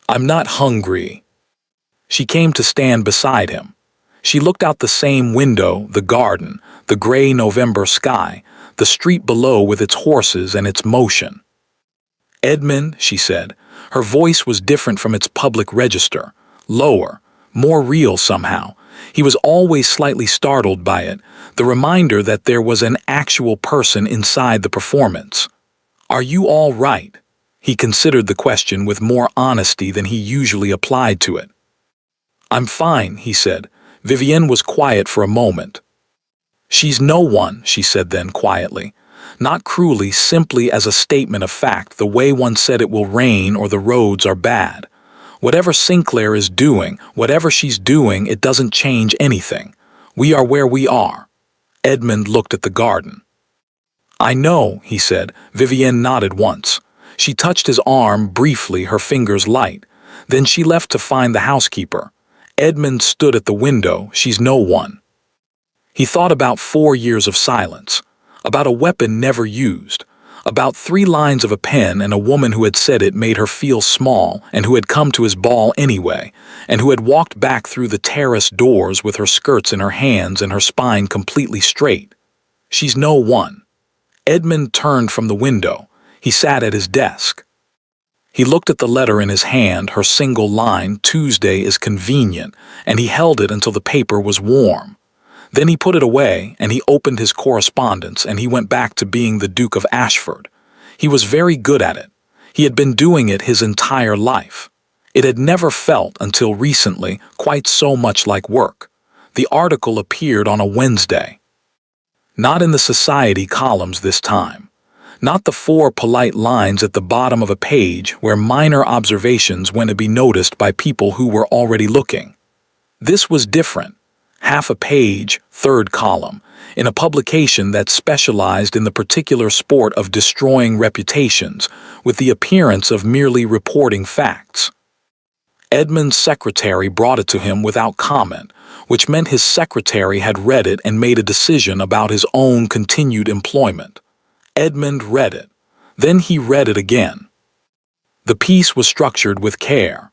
"I'm not hungry." She came to stand beside him. She looked out the same window, the garden, the gray November sky, the street below with its horses and its motion. "Edmund," she said. Her voice was different from its public register, lower, more real somehow. He was always slightly startled by it, the reminder that there was an actual person inside the performance. "Are you all right?" He considered the question with more honesty than he usually applied to it. "I'm fine," he said. Vivienne was quiet for a moment. "She's no one," she said then quietly. Not cruelly, simply as a statement of fact, the way one said it will rain or the roads are bad. Whatever Sinclair is doing, whatever she's doing, it doesn't change anything. We are where we are. Edmund looked at the garden. "I know," he said. Vivienne nodded once. She touched his arm briefly, her fingers light. Then she left to find the housekeeper. Edmund stood at the window. She's no one. He thought about 4 years of silence, about a weapon never used, about 3 lines of a pen and a woman who had said it made her feel small and who had come to his ball anyway, and who had walked back through the terrace doors with her skirts in her hands and her spine completely straight. She's no one. Edmund turned from the window. He sat at his desk. He looked at the letter in his hand, her single line, "Tuesday is convenient," and he held it until the paper was warm. Then he put it away, and he opened his correspondence, and he went back to being the Duke of Ashford. He was very good at it. He had been doing it his entire life. It had never felt, until recently, quite so much like work. The article appeared on a Wednesday. Not in the society columns this time. Not the 4 polite lines at the bottom of a page where minor observations went to be noticed by people who were already looking. This was different. Half a page, 3rd column, in a publication that specialized in the particular sport of destroying reputations, with the appearance of merely reporting facts. Edmund's secretary brought it to him without comment, which meant his secretary had read it and made a decision about his own continued employment. Edmund read it. Then he read it again. The piece was structured with care.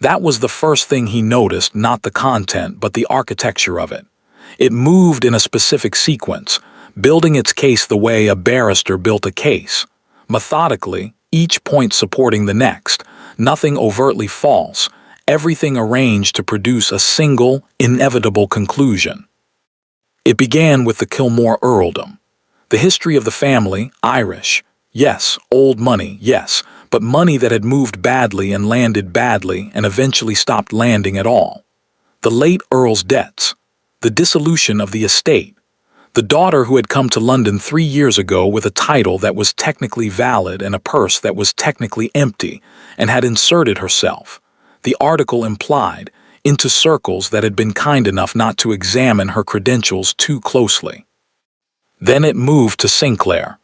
That was the first thing he noticed, not the content, but the architecture of it. It moved in a specific sequence, building its case the way a barrister built a case. Methodically, each point supporting the next, nothing overtly false, everything arranged to produce a single, inevitable conclusion. It began with the Kilmore earldom. The history of the family, Irish. Yes, old money, yes, but money that had moved badly and landed badly and eventually stopped landing at all. The late Earl's debts. The dissolution of the estate. The daughter who had come to London 3 years ago with a title that was technically valid and a purse that was technically empty, and had inserted herself, the article implied, into circles that had been kind enough not to examine her credentials too closely. Then it moved to Sinclair.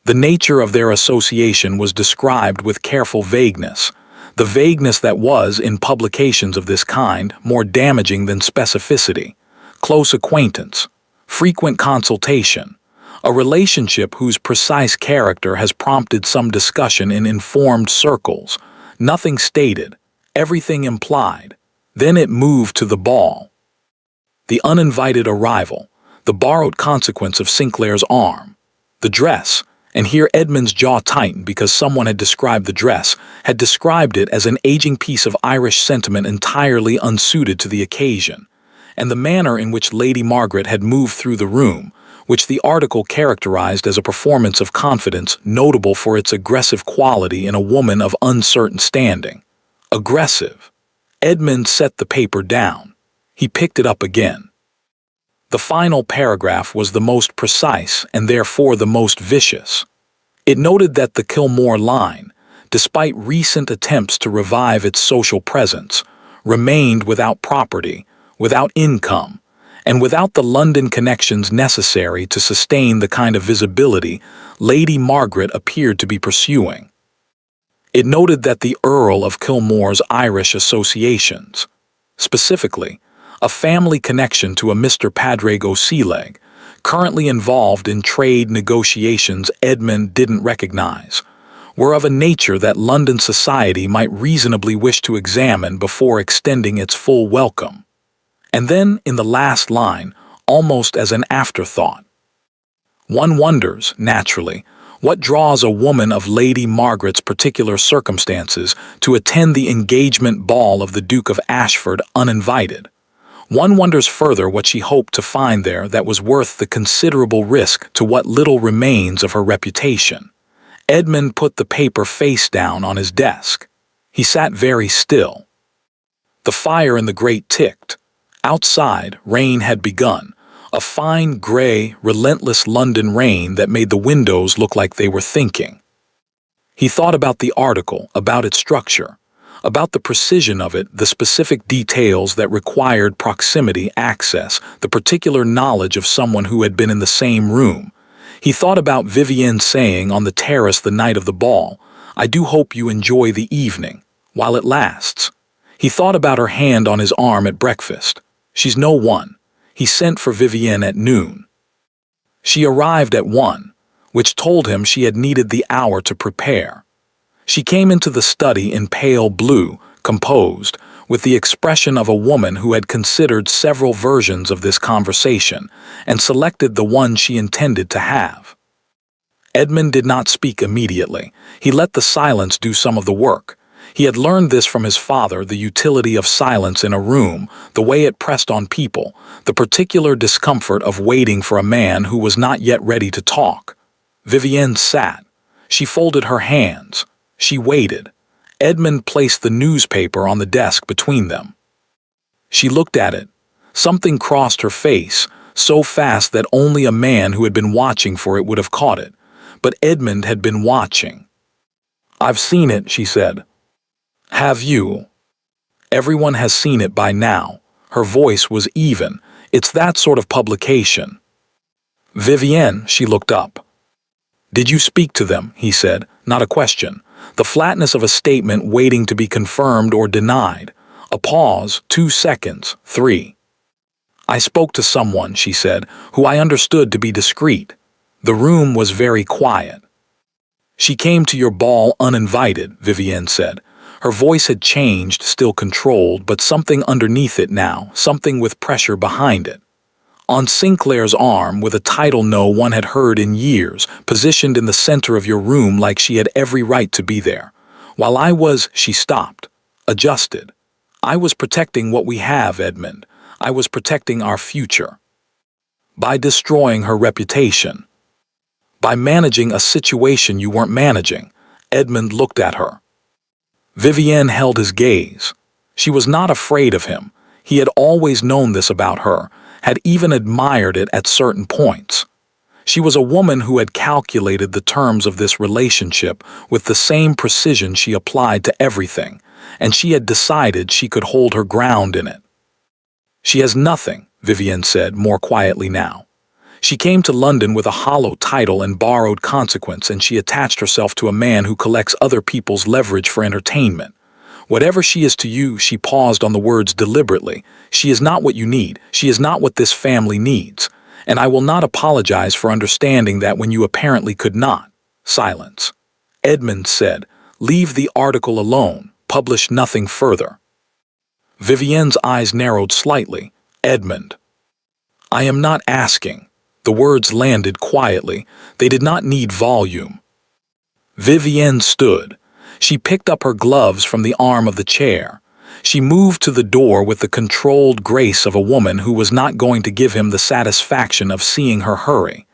The nature of their association was described with careful vagueness, the vagueness that was, in publications of this kind, more damaging than specificity. Close acquaintance, frequent consultation, a relationship whose precise character has prompted some discussion in informed circles, nothing stated, everything implied. Then it moved to the ball. The uninvited arrival, the borrowed consequence of Sinclair's arm, the dress, and here Edmund's jaw tightened because someone had described the dress, had described it as an aging piece of Irish sentiment entirely unsuited to the occasion, and the manner in which Lady Margaret had moved through the room, which the article characterized as a performance of confidence notable for its aggressive quality in a woman of uncertain standing. Aggressive. Edmund set the paper down. He picked it up again. The final paragraph was the most precise and therefore the most vicious. It noted that the Kilmore line, despite recent attempts to revive its social presence, remained without property, without income, and without the London connections necessary to sustain the kind of visibility Lady Margaret appeared to be pursuing. It noted that the Earl of Kilmore's Irish associations, specifically, a family connection to a Mr. Padraig O'Sealeg, currently involved in trade negotiations Edmund didn't recognize, were of a nature that London society might reasonably wish to examine before extending its full welcome. And then, in the last line, almost as an afterthought, one wonders, naturally, what draws a woman of Lady Margaret's particular circumstances to attend the engagement ball of the Duke of Ashford uninvited. One wonders further what she hoped to find there that was worth the considerable risk to what little remains of her reputation. Edmund put the paper face down on his desk. He sat very still. The fire in the grate ticked. Outside, rain had begun, a fine, gray, relentless London rain that made the windows look like they were thinking. He thought about the article, about its structure, about the precision of it, the specific details that required proximity, access, the particular knowledge of someone who had been in the same room. He thought about Vivienne saying on the terrace the night of the ball, "I do hope you enjoy the evening, while it lasts." He thought about her hand on his arm at breakfast. She's no one. He sent for Vivienne at noon. She arrived at 1, which told him she had needed the hour to prepare. She came into the study in pale blue, composed, with the expression of a woman who had considered several versions of this conversation and selected the one she intended to have. Edmund did not speak immediately. He let the silence do some of the work. He had learned this from his father, the utility of silence in a room, the way it pressed on people, the particular discomfort of waiting for a man who was not yet ready to talk. Vivienne sat. She folded her hands. She waited. Edmund placed the newspaper on the desk between them. She looked at it. Something crossed her face, so fast that only a man who had been watching for it would have caught it. But Edmund had been watching. "I've seen it," she said. "Have you?" "Everyone has seen it by now." Her voice was even. "It's that sort of publication." "Vivienne," she looked up. "Did you speak to them?" he said, not a question. The flatness of a statement waiting to be confirmed or denied. A pause, 2 seconds, 3. "I spoke to someone," she said, "who I understood to be discreet." The room was very quiet. "She came to your ball uninvited," Vivienne said. Her voice had changed, still controlled, but something underneath it now, something with pressure behind it. "On Sinclair's arm, with a title no one had heard in years, positioned in the center of your room like she had every right to be there. While I was," she stopped, adjusted. "I was protecting what we have, Edmund. I was protecting our future. By destroying her reputation. By managing a situation you weren't managing." Edmund looked at her. Vivienne held his gaze. She was not afraid of him. He had always known this about her, had even admired it at certain points. She was a woman who had calculated the terms of this relationship with the same precision she applied to everything, and she had decided she could hold her ground in it. "She has nothing," Vivienne said, more quietly now. "She came to London with a hollow title and borrowed consequence, and she attached herself to a man who collects other people's leverage for entertainment. Whatever she is to you," she paused on the words deliberately, "she is not what you need. She is not what this family needs. And I will not apologize for understanding that when you apparently could not." Silence. Edmund said, "Leave the article alone. Publish nothing further." Vivienne's eyes narrowed slightly. "Edmund." "I am not asking." The words landed quietly. They did not need volume. Vivienne stood. She picked up her gloves from the arm of the chair. She moved to the door with the controlled grace of a woman who was not going to give him the satisfaction of seeing her hurry.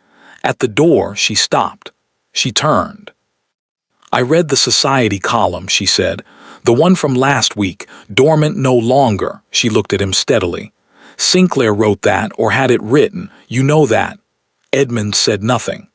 At the door, she stopped. She turned. "I read the society column," she said. "The one from last week, dormant no longer." She looked at him steadily. "Sinclair wrote that, or had it written. You know that." Edmund said nothing.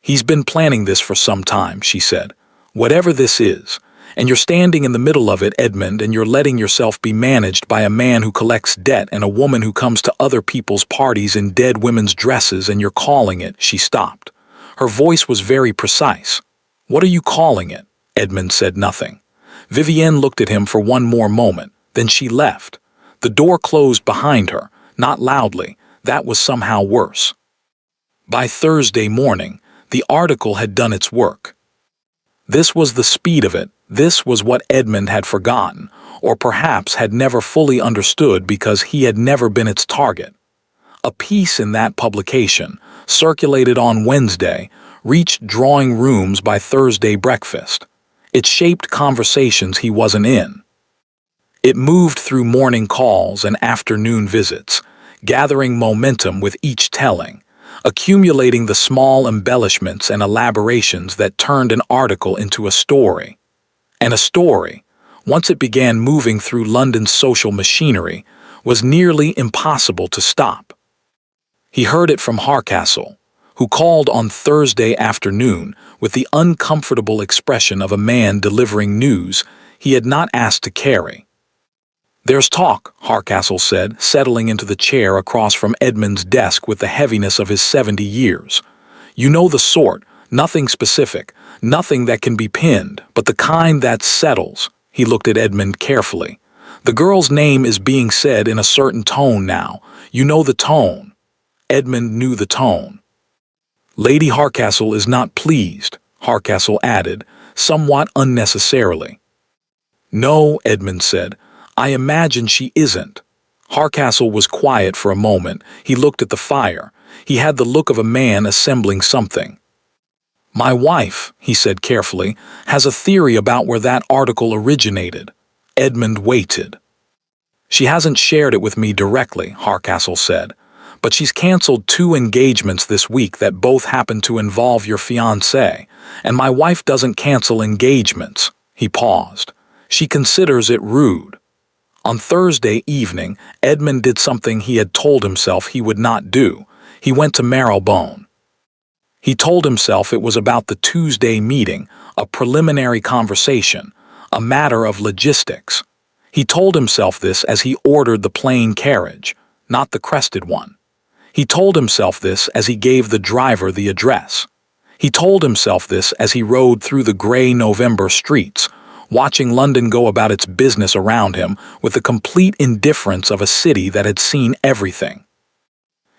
"He's been planning this for some time," she said. "Whatever this is. And you're standing in the middle of it, Edmund, and you're letting yourself be managed by a man who collects debt and a woman who comes to other people's parties in dead women's dresses, and you're calling it." She stopped. Her voice was very precise. "What are you calling it?" Edmund said nothing. Vivienne looked at him for one more moment. Then she left. The door closed behind her, not loudly. That was somehow worse. By Thursday morning, the article had done its work. This was the speed of it. This was what Edmund had forgotten, or perhaps had never fully understood because he had never been its target. A piece in that publication, circulated on Wednesday, reached drawing rooms by Thursday breakfast. It shaped conversations he wasn't in. It moved through morning calls and afternoon visits, gathering momentum with each telling, accumulating the small embellishments and elaborations that turned an article into a story. And a story, once it began moving through London's social machinery, was nearly impossible to stop. He heard it from Hardcastle, who called on Thursday afternoon with the uncomfortable expression of a man delivering news he had not asked to carry. "There's talk," Hardcastle said, settling into the chair across from Edmund's desk with the heaviness of his 70 years. "You know the sort, nothing specific, nothing that can be pinned, but the kind that settles." He looked at Edmund carefully. The girl's name is being said in a certain tone now. You know the tone. Edmund knew the tone. Lady Hardcastle is not pleased, Hardcastle added, somewhat unnecessarily. No, Edmund said. I imagine she isn't. Hardcastle was quiet for a moment. He looked at the fire. He had the look of a man assembling something. My wife, he said carefully, has a theory about where that article originated. Edmund waited. She hasn't shared it with me directly, Hardcastle said, but she's canceled 2 engagements this week that both happen to involve your fiancé, and my wife doesn't cancel engagements. He paused. She considers it rude. On Thursday evening, Edmund did something he had told himself he would not do. He went to Marylebone. He told himself it was about the Tuesday meeting, a preliminary conversation, a matter of logistics. He told himself this as he ordered the plain carriage, not the crested one. He told himself this as he gave the driver the address. He told himself this as he rode through the gray November streets, watching London go about its business around him with the complete indifference of a city that had seen everything.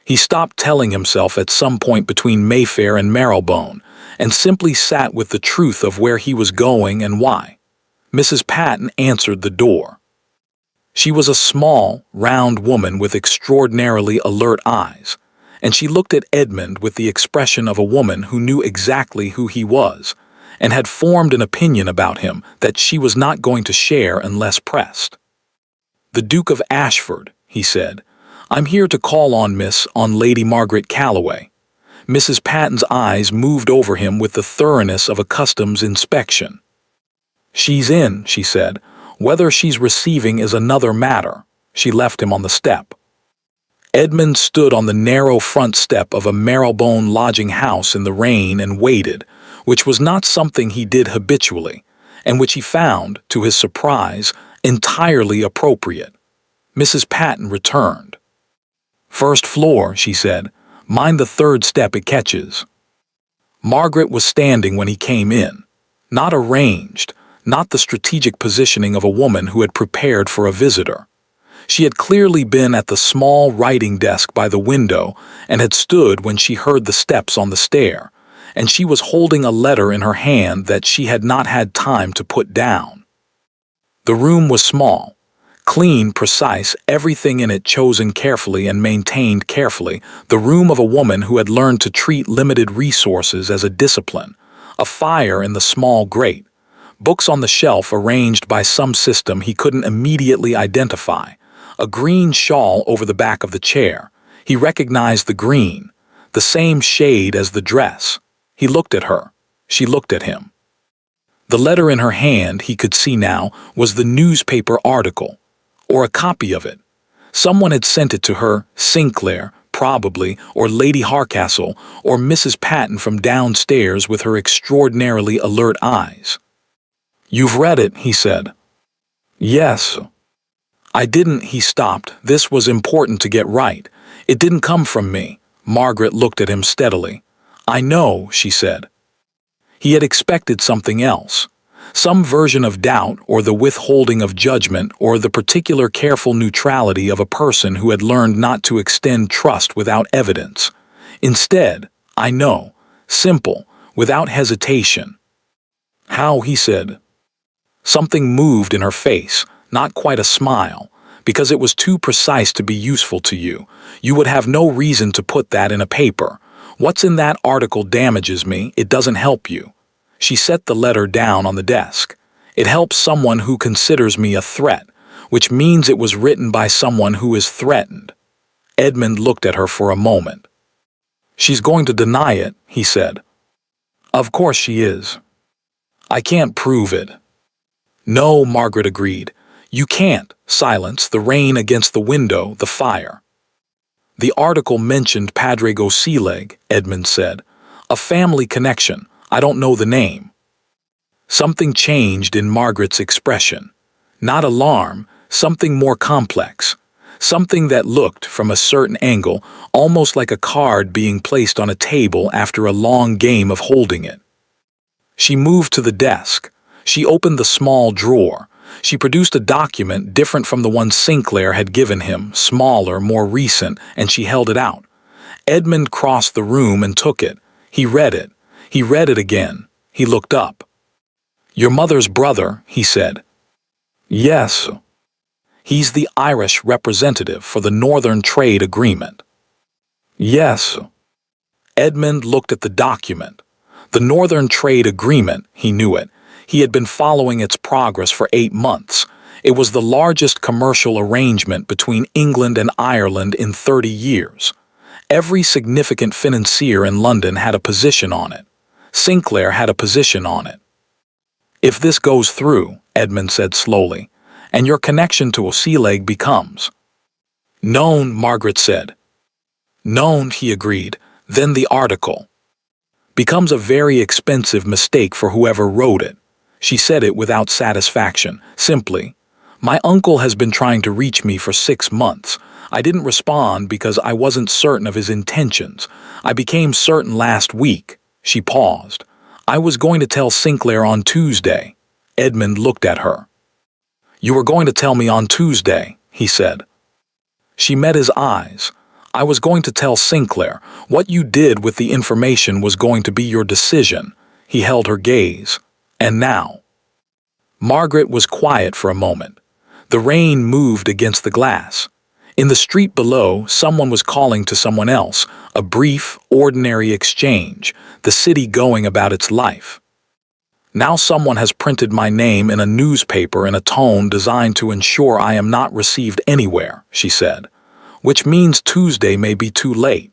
He stopped telling himself at some point between Mayfair and Marylebone, and simply sat with the truth of where he was going and why. Mrs. Patton answered the door. She was a small, round woman with extraordinarily alert eyes, and she looked at Edmund with the expression of a woman who knew exactly who he was, and had formed an opinion about him that she was not going to share unless pressed. The Duke of Ashford, he said. I'm here to call on Lady Margaret Calloway. Mrs. Patton's eyes moved over him with the thoroughness of a customs inspection. She's in, she said. Whether she's receiving is another matter. She left him on the step. Edmund stood on the narrow front step of a Marylebone lodging house in the rain and waited, which was not something he did habitually, and which he found, to his surprise, entirely appropriate. Mrs. Patton returned. First floor, she said. Mind the 3rd step it catches. Margaret was standing when he came in. Not arranged, not the strategic positioning of a woman who had prepared for a visitor. She had clearly been at the small writing desk by the window and had stood when she heard the steps on the stair, and she was holding a letter in her hand that she had not had time to put down. The room was small. Clean, precise, everything in it chosen carefully and maintained carefully, the room of a woman who had learned to treat limited resources as a discipline, a fire in the small grate, books on the shelf arranged by some system he couldn't immediately identify, a green shawl over the back of the chair. He recognized the green, the same shade as the dress. He looked at her. She looked at him. The letter in her hand, he could see now, was the newspaper article, or a copy of it. Someone had sent it to her, Sinclair, probably, or Lady Hardcastle, or Mrs. Patton from downstairs with her extraordinarily alert eyes. You've read it, he said. Yes. I didn't, he stopped. This was important to get right. It didn't come from me. Margaret looked at him steadily. I know, she said. He had expected something else. Some version of doubt, or the withholding of judgment, or the particular careful neutrality of a person who had learned not to extend trust without evidence. Instead, I know, simple, without hesitation. How, he said. Something moved in her face, not quite a smile, because it was too precise to be useful to you. You would have no reason to put that in a paper. What's in that article damages me, it doesn't help you. She set the letter down on the desk. It helps someone who considers me a threat, which means it was written by someone who is threatened. Edmund looked at her for a moment. She's going to deny it, he said. Of course she is. I can't prove it. No, Margaret agreed. You can't. Silence, the rain against the window, the fire. The article mentioned Padre Gosileg, Edmund said. A family connection. I don't know the name. Something changed in Margaret's expression. Not alarm, something more complex. Something that looked, from a certain angle, almost like a card being placed on a table after a long game of holding it. She moved to the desk. She opened the small drawer. She produced a document different from the one Sinclair had given him, smaller, more recent, and she held it out. Edmund crossed the room and took it. He read it. He read it again. He looked up. "Your mother's brother," he said. "Yes. He's the Irish representative for the Northern Trade Agreement." "Yes." Edmund looked at the document. The Northern Trade Agreement, he knew it. He had been following its progress for 8 months. It was the largest commercial arrangement between England and Ireland in 30 years. Every significant financier in London had a position on it. Sinclair had a position on it. "If this goes through," Edmund said slowly, "and your connection to Oseleg becomes—" "Known," Margaret said. "Known," he agreed. "Then the article becomes a very expensive mistake for whoever wrote it." She said it without satisfaction, simply. "My uncle has been trying to reach me for 6 months. I didn't respond because I wasn't certain of his intentions. I became certain last week." She paused. "I was going to tell Sinclair on Tuesday." Edmund looked at her. "You were going to tell me on Tuesday," he said. She met his eyes. "I was going to tell Sinclair. What you did with the information was going to be your decision." He held her gaze. "And now?" Margaret was quiet for a moment. The rain moved against the glass. In the street below, someone was calling to someone else, a brief, ordinary exchange, the city going about its life. "Now someone has printed my name in a newspaper in a tone designed to ensure I am not received anywhere," she said, "which means Tuesday may be too late."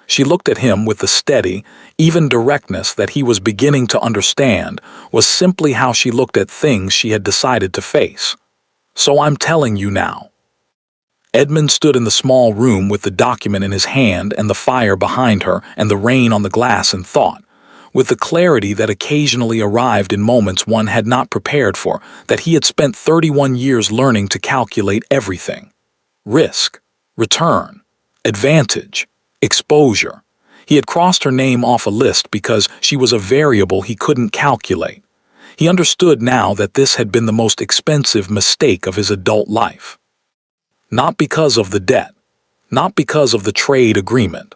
She looked at him with the steady, even directness that he was beginning to understand was simply how she looked at things she had decided to face. "So I'm telling you now." Edmund stood in the small room with the document in his hand and the fire behind her and the rain on the glass and thought, with the clarity that occasionally arrived in moments one had not prepared for, that he had spent 31 years learning to calculate everything. Risk, return, advantage, exposure. He had crossed her name off a list because she was a variable he couldn't calculate. He understood now that this had been the most expensive mistake of his adult life. Not because of the debt, not because of the trade agreement,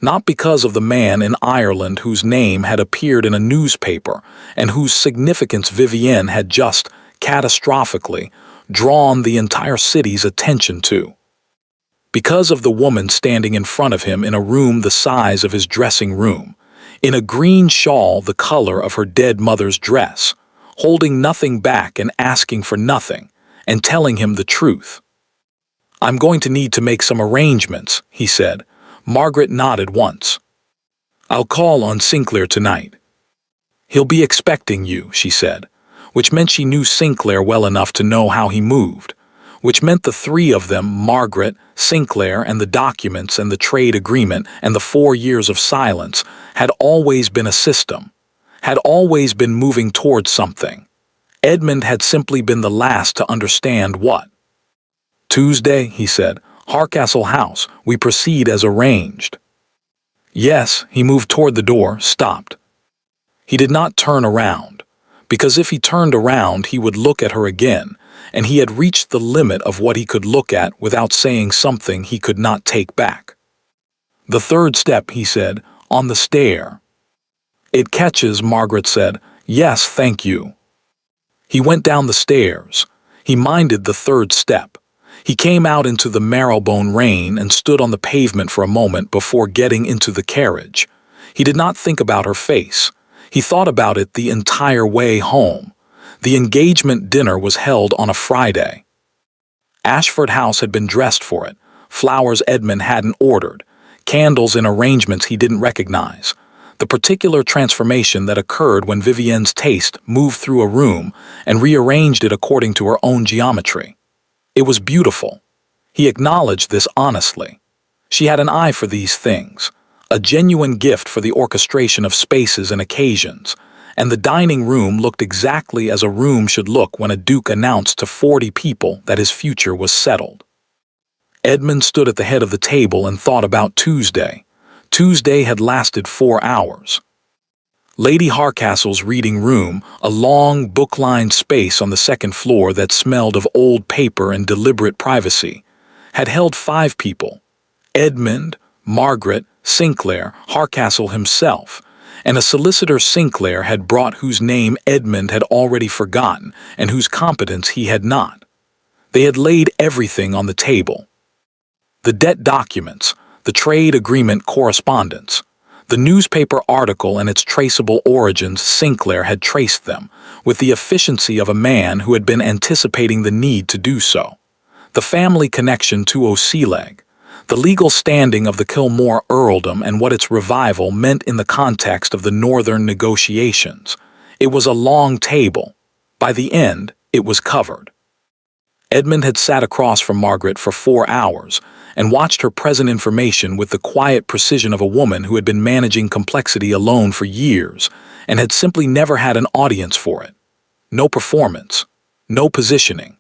not because of the man in Ireland whose name had appeared in a newspaper and whose significance Vivienne had just, catastrophically, drawn the entire city's attention to. Because of the woman standing in front of him in a room the size of his dressing room, in a green shawl the color of her dead mother's dress, holding nothing back and asking for nothing, and telling him the truth. "I'm going to need to make some arrangements," he said. Margaret nodded once. "I'll call on Sinclair tonight." "He'll be expecting you," she said, which meant she knew Sinclair well enough to know how he moved, which meant the three of them, Margaret, Sinclair, and the documents and the trade agreement and the 4 years of silence, had always been a system, had always been moving towards something. Edmund had simply been the last to understand what. "Tuesday," he said, "Harcastle House. We proceed as arranged." "Yes." He moved toward the door, stopped. He did not turn around, because if he turned around he would look at her again, and he had reached the limit of what he could look at without saying something he could not take back. "The third step," he said, "on the stair." "It catches," Margaret said. "Yes, thank you." He went down the stairs. He minded the third step. He came out into the marrowbone rain and stood on the pavement for a moment before getting into the carriage. He did not think about her face. He thought about it the entire way home. The engagement dinner was held on a Friday. Ashford House had been dressed for it, flowers Edmund hadn't ordered, candles in arrangements he didn't recognize. The particular transformation that occurred when Vivienne's taste moved through a room and rearranged it according to her own geometry. It was beautiful. He acknowledged this honestly. She had an eye for these things, a genuine gift for the orchestration of spaces and occasions, and the dining room looked exactly as a room should look when a duke announced to 40 people that his future was settled. Edmund stood at the head of the table and thought about Tuesday. Tuesday had lasted 4 hours. Lady Harcastle's reading room, a long, book-lined space on the second floor that smelled of old paper and deliberate privacy, had held 5 people: Edmund, Margaret, Sinclair, Harcastle himself, and a solicitor Sinclair had brought whose name Edmund had already forgotten and whose competence he had not. They had laid everything on the table. The debt documents, the trade agreement correspondence, the newspaper article and its traceable origins. Sinclair had traced them, with the efficiency of a man who had been anticipating the need to do so. The family connection to O'Sealeg, the legal standing of the Kilmore earldom and what its revival meant in the context of the northern negotiations. It was a long table. By the end, it was covered. Edmund had sat across from Margaret for 4 hours and watched her present information with the quiet precision of a woman who had been managing complexity alone for years and had simply never had an audience for it. No performance, no positioning.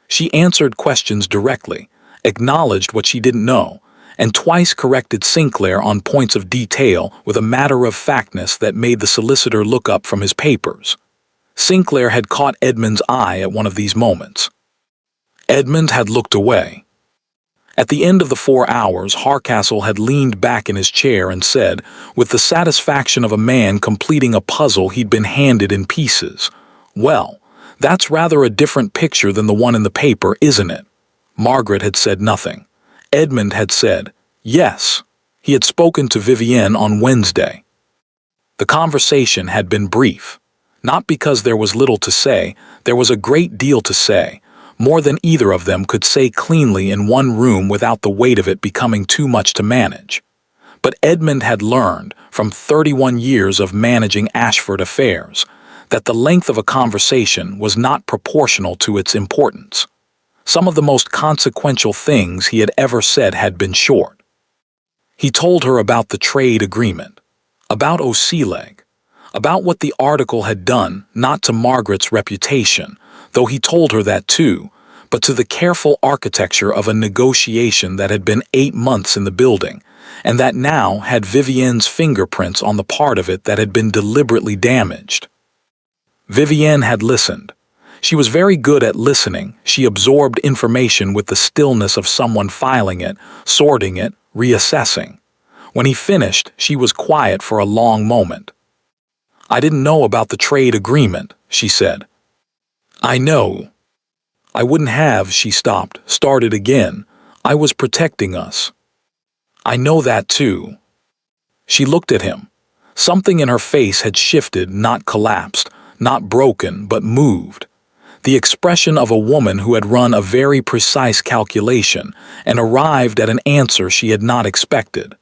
She answered questions directly, acknowledged what she didn't know, and twice corrected Sinclair on points of detail with a matter-of-factness that made the solicitor look up from his papers. Sinclair had caught Edmund's eye at one of these moments. Edmund had looked away. At the end of the 4 hours, Harcastle had leaned back in his chair and said, with the satisfaction of a man completing a puzzle he'd been handed in pieces, "Well, that's rather a different picture than the one in the paper, isn't it?" Margaret had said nothing. Edmund had said, yes. He had spoken to Vivienne on Wednesday. The conversation had been brief. Not because there was little to say, there was a great deal to say, more than either of them could say cleanly in one room without the weight of it becoming too much to manage. But Edmund had learned, from 31 years of managing Ashford affairs, that the length of a conversation was not proportional to its importance. Some of the most consequential things he had ever said had been short. He told her about the trade agreement, about O'Sealeg, about what the article had done, not to Margaret's reputation, though he told her that too, but to the careful architecture of a negotiation that had been 8 months in the building, and that now had Vivienne's fingerprints on the part of it that had been deliberately damaged. Vivienne had listened. She was very good at listening. She absorbed information with the stillness of someone filing it, sorting it, reassessing. When he finished, she was quiet for a long moment. "I didn't know about the trade agreement," she said. "I know. I wouldn't have," she stopped, started again. "I was protecting us." "I know that too." She looked at him. Something in her face had shifted, not collapsed, not broken, but moved. The expression of a woman who had run a very precise calculation and arrived at an answer she had not expected.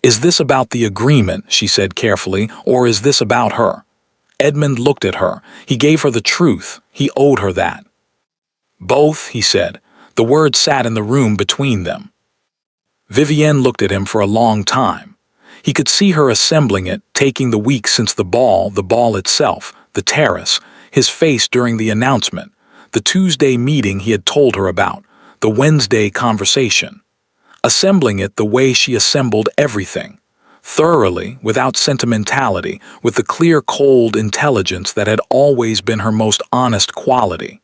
"Is this about the agreement," she said carefully, "or is this about her?" Edmund looked at her. He gave her the truth. He owed her that. "Both," he said. The word sat in the room between them. Vivienne looked at him for a long time. He could see her assembling it, taking the week since the ball itself, the terrace, his face during the announcement, the Tuesday meeting he had told her about, the Wednesday conversation. Assembling it the way she assembled everything, thoroughly, without sentimentality, with the clear, cold intelligence that had always been her most honest quality.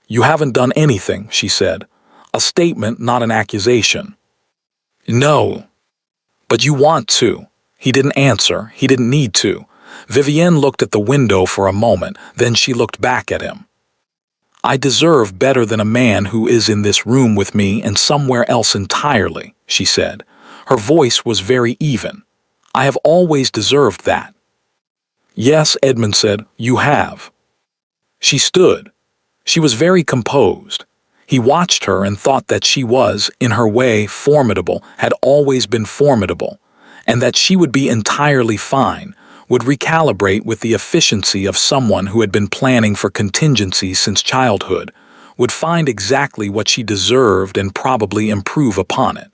"You haven't done anything," she said. "A statement, not an accusation." "No." "But you want to." He didn't answer. He didn't need to. Vivienne looked at the window for a moment, then she looked back at him. "I deserve better than a man who is in this room with me and somewhere else entirely," she said. Her voice was very even. "I have always deserved that." "Yes," Edmund said, "you have." She stood. She was very composed. He watched her and thought that she was, in her way, formidable, had always been formidable, and that she would be entirely fine, would recalibrate with the efficiency of someone who had been planning for contingencies since childhood, would find exactly what she deserved and probably improve upon it.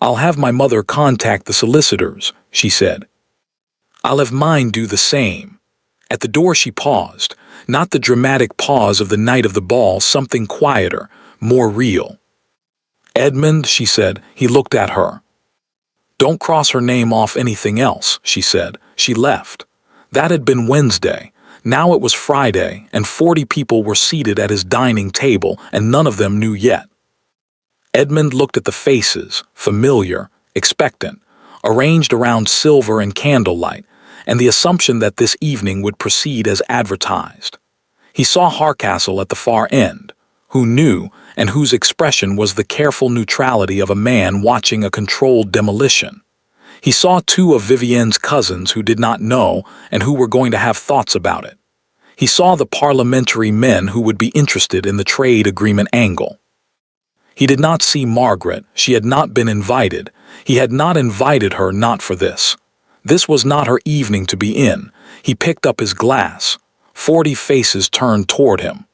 "I'll have my mother contact the solicitors," she said. "I'll have mine do the same." At the door she paused, not the dramatic pause of the night of the ball, something quieter, more real. "Edmund," she said. He looked at her. Don't cross her name off anything else, she said. She left. That had been Wednesday. Now it was Friday, and 40 people were seated at his dining table, and none of them knew yet. Edmund looked at the faces, familiar, expectant, arranged around silver and candlelight, and the assumption that this evening would proceed as advertised. He saw Hardcastle at the far end, who knew and whose expression was the careful neutrality of a man watching a controlled demolition. He saw two of Vivienne's cousins who did not know and who were going to have thoughts about it. He saw the parliamentary men who would be interested in the trade agreement angle. He did not see Margaret. She had not been invited. He had not invited her, not for this. This was not her evening to be in. He picked up his glass. 40 faces turned toward him.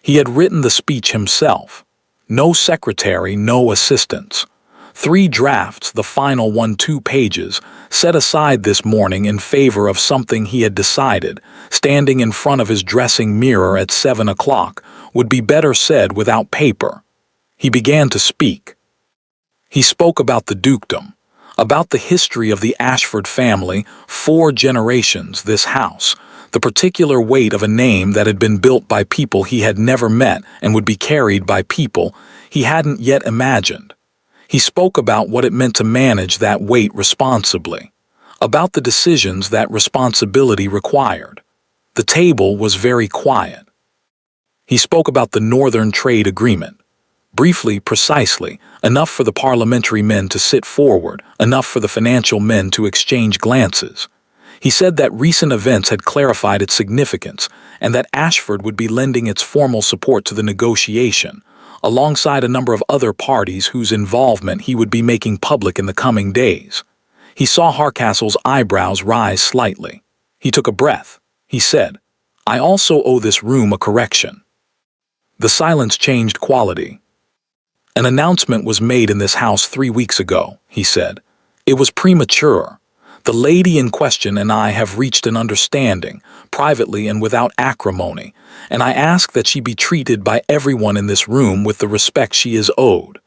He had written the speech himself. No secretary, no assistants. 3 drafts, the final one 2 pages, set aside this morning in favor of something he had decided, standing in front of his dressing mirror at 7 o'clock, would be better said without paper. He began to speak. He spoke about the dukedom, about the history of the Ashford family, 4 generations, this house, the particular weight of a name that had been built by people he had never met and would be carried by people he hadn't yet imagined. He spoke about what it meant to manage that weight responsibly, about the decisions that responsibility required. The table was very quiet. He spoke about the Northern Trade Agreement. Briefly, precisely, enough for the parliamentary men to sit forward, enough for the financial men to exchange glances. He said that recent events had clarified its significance and that Ashford would be lending its formal support to the negotiation, alongside a number of other parties whose involvement he would be making public in the coming days. He saw Hardcastle's eyebrows rise slightly. He took a breath. He said, "I also owe this room a correction." The silence changed quality. "An announcement was made in this house 3 weeks ago," he said. "It was premature. The lady in question and I have reached an understanding, privately and without acrimony, and I ask that she be treated by everyone in this room with the respect she is owed.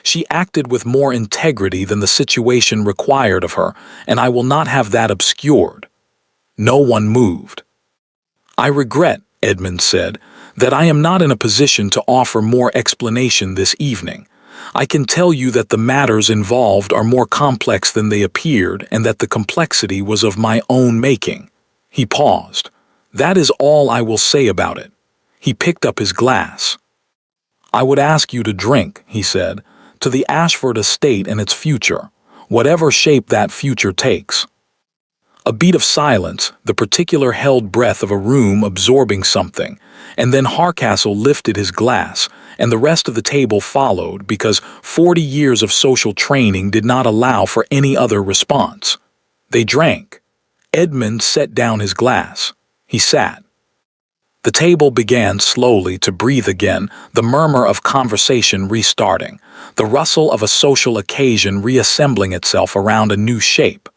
She acted with more integrity than the situation required of her, and I will not have that obscured." No one moved. "I regret," Edmund said, "that I am not in a position to offer more explanation this evening. I can tell you that the matters involved are more complex than they appeared and that the complexity was of my own making." He paused. "That is all I will say about it." He picked up his glass. "I would ask you to drink," he said, "to the Ashford estate and its future, whatever shape that future takes." A beat of silence, the particular held breath of a room absorbing something, and then Hardcastle lifted his glass, and the rest of the table followed because 40 years of social training did not allow for any other response. They drank. Edmund set down his glass. He sat. The table began slowly to breathe again, the murmur of conversation restarting, the rustle of a social occasion reassembling itself around a new shape.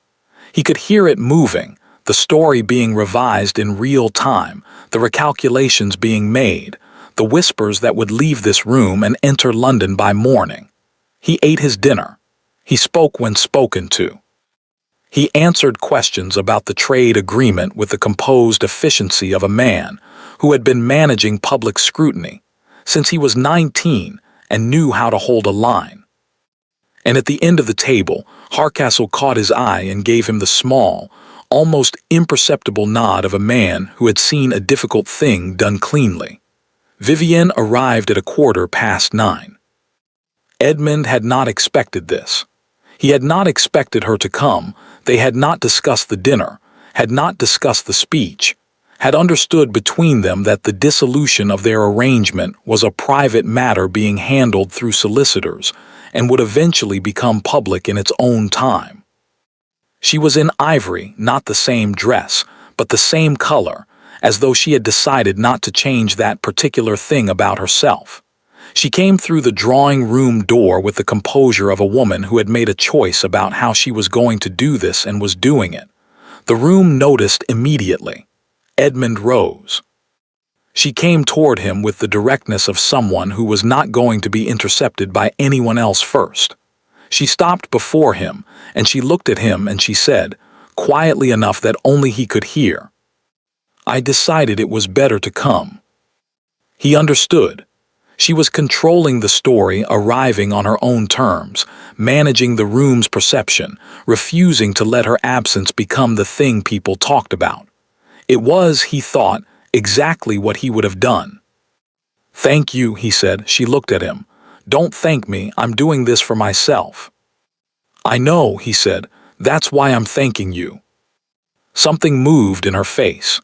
He could hear it moving, the story being revised in real time, the recalculations being made, the whispers that would leave this room and enter London by morning. He ate his dinner. He spoke when spoken to. He answered questions about the trade agreement with the composed efficiency of a man who had been managing public scrutiny since he was 19 and knew how to hold a line. And at the end of the table, Hardcastle caught his eye and gave him the small, almost imperceptible nod of a man who had seen a difficult thing done cleanly. Vivienne arrived at 9:15. Edmund had not expected this. He had not expected her to come. They had not discussed the dinner, had not discussed the speech, had understood between them that the dissolution of their arrangement was a private matter being handled through solicitors and would eventually become public in its own time. She was in ivory, not the same dress, but the same color, as though she had decided not to change that particular thing about herself. She came through the drawing-room door with the composure of a woman who had made a choice about how she was going to do this and was doing it. The room noticed immediately. Edmund rose. She came toward him with the directness of someone who was not going to be intercepted by anyone else first. She stopped before him, and she looked at him and she said, quietly enough that only he could hear, "I decided it was better to come." He understood. She was controlling the story, arriving on her own terms, managing the room's perception, refusing to let her absence become the thing people talked about. It was, he thought, exactly what he would have done. "Thank you," he said. She looked at him. "Don't thank me, I'm doing this for myself." "I know," he said. "That's why I'm thanking you." Something moved in her face.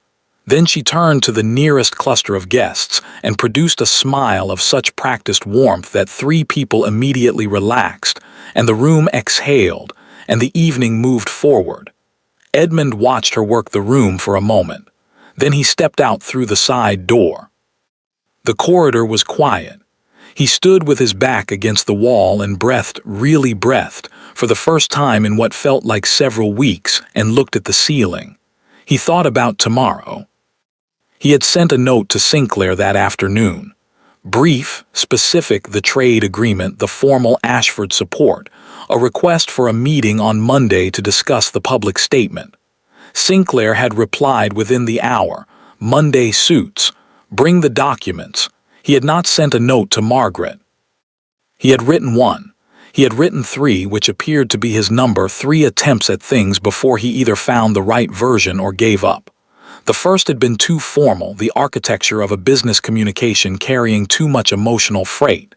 Then she turned to the nearest cluster of guests and produced a smile of such practiced warmth that 3 people immediately relaxed, and the room exhaled, and the evening moved forward. Edmund watched her work the room for a moment. Then he stepped out through the side door. The corridor was quiet. He stood with his back against the wall and really breathed, for the first time in what felt like several weeks, and looked at the ceiling. He thought about tomorrow. He had sent a note to Sinclair that afternoon. Brief, specific, the trade agreement, the formal Ashford support, a request for a meeting on Monday to discuss the public statement. Sinclair had replied within the hour, "Monday suits. Bring the documents." He had not sent a note to Margaret. He had written one. He had written 3, which appeared to be his number, 3 attempts at things before he either found the right version or gave up. The first had been too formal, the architecture of a business communication carrying too much emotional freight.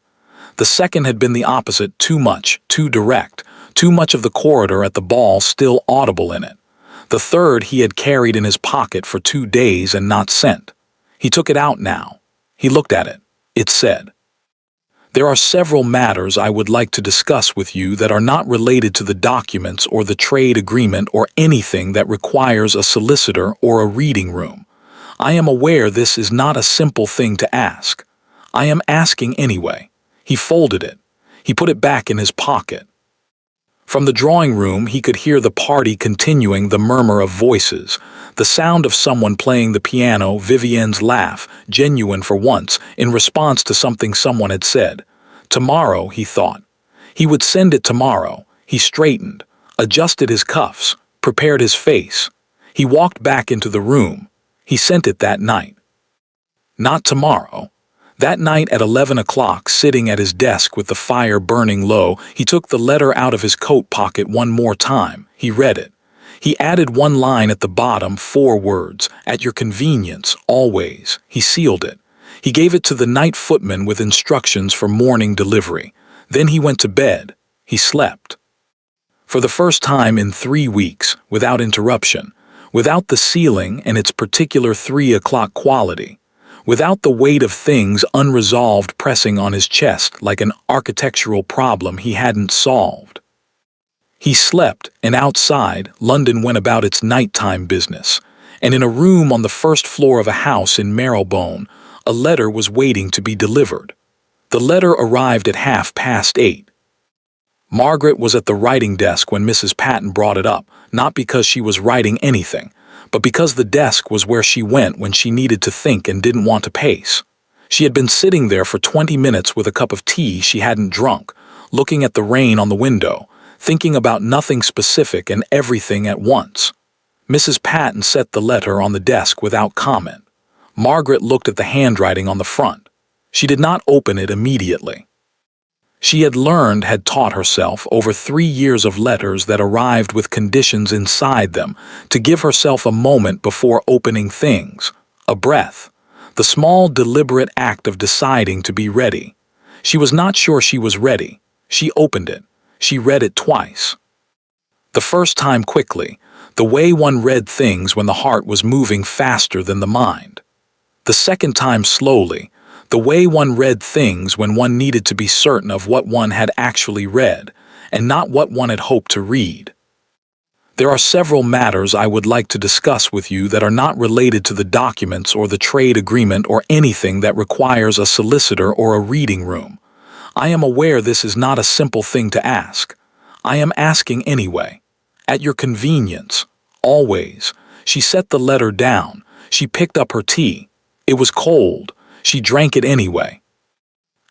The second had been the opposite, too much, too direct, too much of the corridor at the ball still audible in it. The third he had carried in his pocket for 2 days and not sent. He took it out now. He looked at it. It said, "There are several matters I would like to discuss with you that are not related to the documents or the trade agreement or anything that requires a solicitor or a reading room. I am aware this is not a simple thing to ask. I am asking anyway." He folded it. He put it back in his pocket. From the drawing room he could hear the party continuing, the murmur of voices, the sound of someone playing the piano, Vivienne's laugh, genuine for once, in response to something someone had said. Tomorrow, he thought. He would send it tomorrow. He straightened, adjusted his cuffs, prepared his face. He walked back into the room. He sent it that night. Not tomorrow. That night at 11 o'clock, sitting at his desk with the fire burning low, he took the letter out of his coat pocket one more time. He read it. He added one line at the bottom, 4 words, "At your convenience, always." He sealed it. He gave it to the night footman with instructions for morning delivery. Then he went to bed. He slept. For the first time in 3 weeks, without interruption, without the ceiling and its particular 3 o'clock quality, without the weight of things unresolved pressing on his chest like an architectural problem he hadn't solved. He slept, and outside, London went about its nighttime business, and in a room on the first floor of a house in Marylebone, a letter was waiting to be delivered. The letter arrived at 8:30. Margaret was at the writing desk when Mrs. Patton brought it up, not because she was writing anything, but because the desk was where she went when she needed to think and didn't want to pace. She had been sitting there for 20 minutes with a cup of tea she hadn't drunk, looking at the rain on the window, thinking about nothing specific and everything at once. Mrs. Patton set the letter on the desk without comment. Margaret looked at the handwriting on the front. She did not open it immediately. She had taught herself over 3 years of letters that arrived with conditions inside them, to give herself a moment before opening things, a breath, the small deliberate act of deciding to be ready. She was not sure she was ready. She opened it. She read it twice. The first time quickly, the way one read things when the heart was moving faster than the mind. The second time slowly, the way one read things when one needed to be certain of what one had actually read, and not what one had hoped to read. "There are several matters I would like to discuss with you that are not related to the documents or the trade agreement or anything that requires a solicitor or a reading room. I am aware this is not a simple thing to ask. I am asking anyway. At your convenience, always." She set the letter down. She picked up her tea. It was cold. She drank it anyway.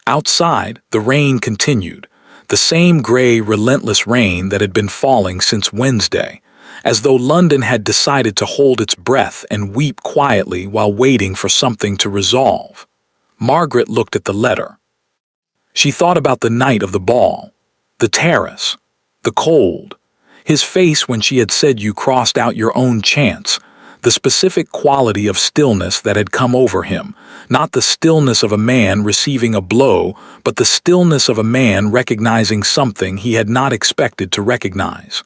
Outside, the rain continued. The same gray, relentless rain that had been falling since Wednesday, as though London had decided to hold its breath and weep quietly while waiting for something to resolve. Margaret looked at the letter. She thought about the night of the ball, the terrace, the cold, his face when she had said you crossed out your own chance, the specific quality of stillness that had come over him, not the stillness of a man receiving a blow, but the stillness of a man recognizing something he had not expected to recognize.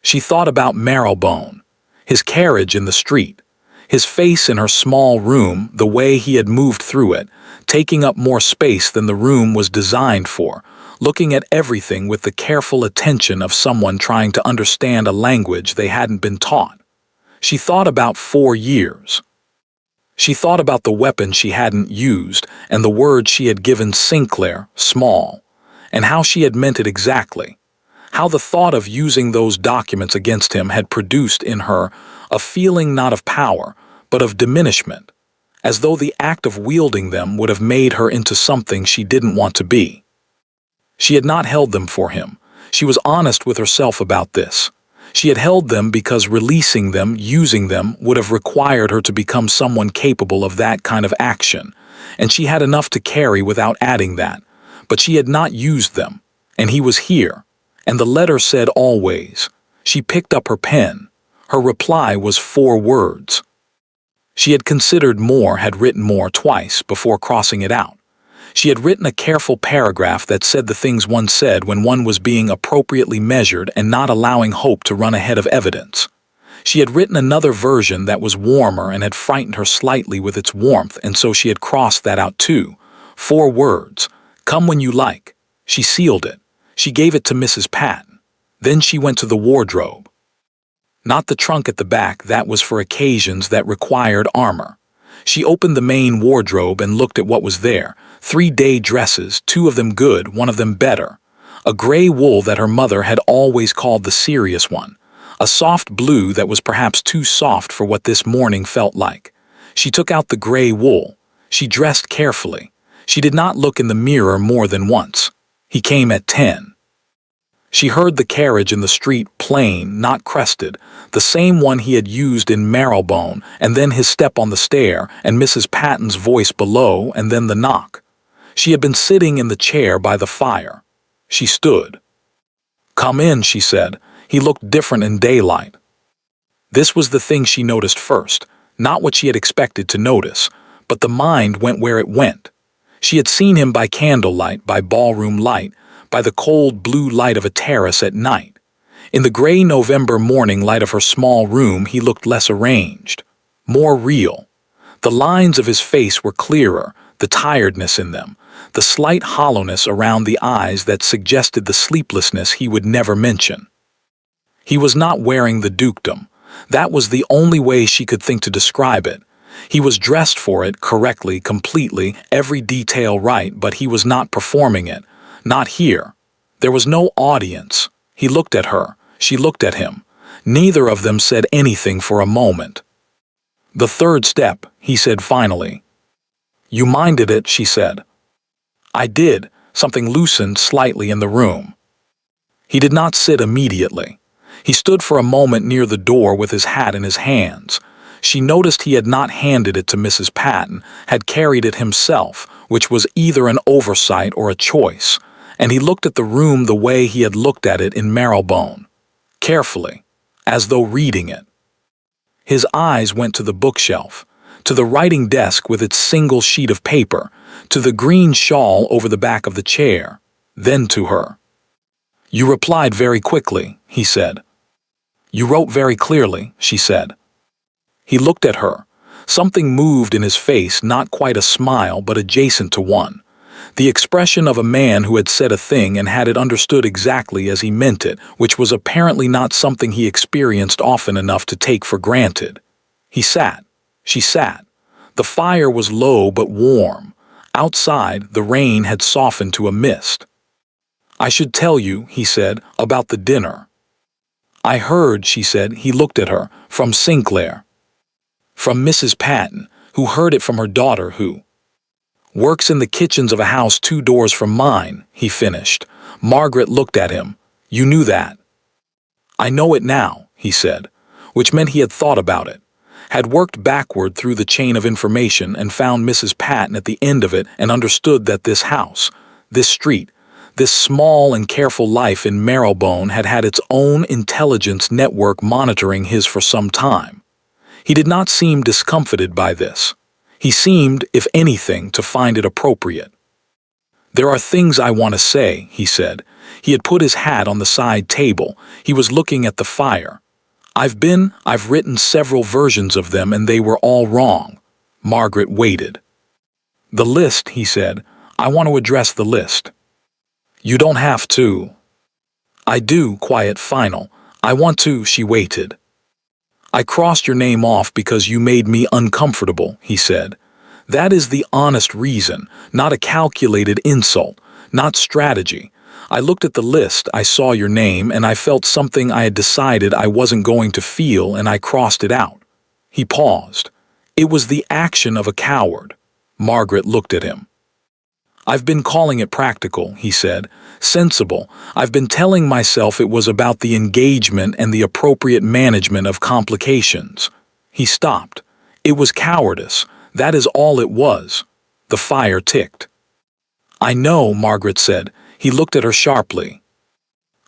She thought about Marylebone, his carriage in the street, his face in her small room, the way he had moved through it, taking up more space than the room was designed for, looking at everything with the careful attention of someone trying to understand a language they hadn't been taught. She thought about 4 years. She thought about the weapon she hadn't used and the word she had given Sinclair, small, and how she had meant it exactly. How the thought of using those documents against him had produced in her a feeling not of power, but of diminishment, as though the act of wielding them would have made her into something she didn't want to be. She had not held them for him. She was honest with herself about this. She had held them because releasing them, using them, would have required her to become someone capable of that kind of action, and she had enough to carry without adding that. But she had not used them, and he was here, and the letter said always. She picked up her pen. Her reply was 4 words. She had considered more, had written more twice before crossing it out. She had written a careful paragraph that said the things one said when one was being appropriately measured and not allowing hope to run ahead of evidence. She had written another version that was warmer and had frightened her slightly with its warmth, and so she had crossed that out too. 4 words. Come when you like. She sealed it. She gave it to Mrs. Patton. Then she went to the wardrobe. Not the trunk at the back, that was for occasions that required armor. She opened the main wardrobe and looked at what was there. 3 day dresses, 2 of them good, 1 of them better. A gray wool that her mother had always called the serious one. A soft blue that was perhaps too soft for what this morning felt like. She took out the gray wool. She dressed carefully. She did not look in the mirror more than once. He came at 10. She heard the carriage in the street, plain, not crested, the same one he had used in Marylebone, and then his step on the stair, and Mrs. Patton's voice below, and then the knock. She had been sitting in the chair by the fire. She stood. "Come in," she said. He looked different in daylight. This was the thing she noticed first, not what she had expected to notice, but the mind went where it went. She had seen him by candlelight, by ballroom light, by the cold blue light of a terrace at night. In the gray November morning light of her small room, he looked less arranged, more real. The lines of his face were clearer, the tiredness in them, the slight hollowness around the eyes that suggested the sleeplessness he would never mention. He was not wearing the dukedom. That was the only way she could think to describe it. He was dressed for it correctly, completely, every detail right, but he was not performing it. Not here. There was no audience. He looked at her. She looked at him. Neither of them said anything for a moment. "The 3rd step," he said finally. "You minded it," she said. "I did." Something loosened slightly in the room. He did not sit immediately. He stood for a moment near the door with his hat in his hands. She noticed he had not handed it to Mrs. Patton, had carried it himself, which was either an oversight or a choice, and he looked at the room the way he had looked at it in Marylebone, carefully, as though reading it. His eyes went to the bookshelf, to the writing desk with its single sheet of paper, to the green shawl over the back of the chair, then to her. "You replied very quickly," he said. "You wrote very clearly," she said. He looked at her. Something moved in his face, not quite a smile, but adjacent to one. The expression of a man who had said a thing and had it understood exactly as he meant it, which was apparently not something he experienced often enough to take for granted. He sat. She sat. The fire was low but warm. Outside, the rain had softened to a mist. "I should tell you," he said, "about the dinner." "I heard," she said. He looked at her. "From Sinclair." "From Mrs. Patton, who heard it from her daughter who works in the kitchens of a house 2 doors from mine," he finished. Margaret looked at him. You knew that. I know it now, he said, which meant he had thought about it, had worked backward through the chain of information and found Mrs. Patton at the end of it and understood that this house, this street, this small and careful life in Marrowbone had had its own intelligence network monitoring his for some time. He did not seem discomfited by this. He seemed, if anything, to find it appropriate. There are things I want to say, he said. He had put his hat on the side table. He was looking at the fire. I've written several versions of them and they were all wrong. Margaret waited. The list, he said. I want to address the list. You don't have to. I do, quiet final. I want to, she waited. I crossed your name off because you made me uncomfortable, he said. That is the honest reason, not a calculated insult, not strategy. I looked at the list, I saw your name, and I felt something I had decided I wasn't going to feel, and I crossed it out. He paused. It was the action of a coward. Margaret looked at him. I've been calling it practical, he said. Sensible. I've been telling myself it was about the engagement and the appropriate management of complications. He stopped. It was cowardice. That is all it was. The fire ticked. I know, Margaret said. He looked at her sharply.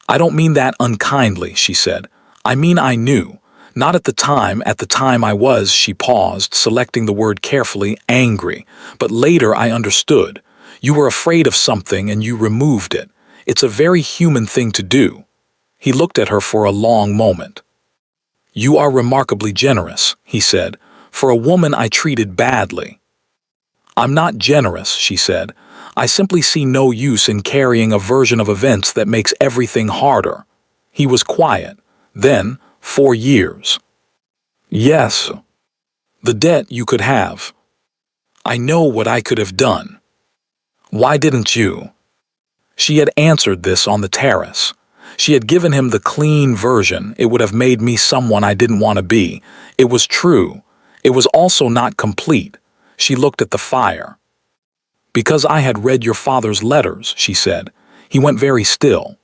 I don't mean that unkindly, she said. I mean I knew. Not at the time I was, she paused, selecting the word carefully, angry. But later I understood. You were afraid of something and you removed it. It's a very human thing to do. He looked at her for a long moment. You are remarkably generous, he said, for a woman I treated badly. I'm not generous, she said. I simply see no use in carrying a version of events that makes everything harder. He was quiet. Then, 4 years. Yes. The debt you could have. I know what I could have done. Why didn't you? She had answered this on the terrace. She had given him the clean version. It would have made me someone I didn't want to be. It was true. It was also not complete. She looked at the fire. Because I had read your father's letters, she said. He went very still.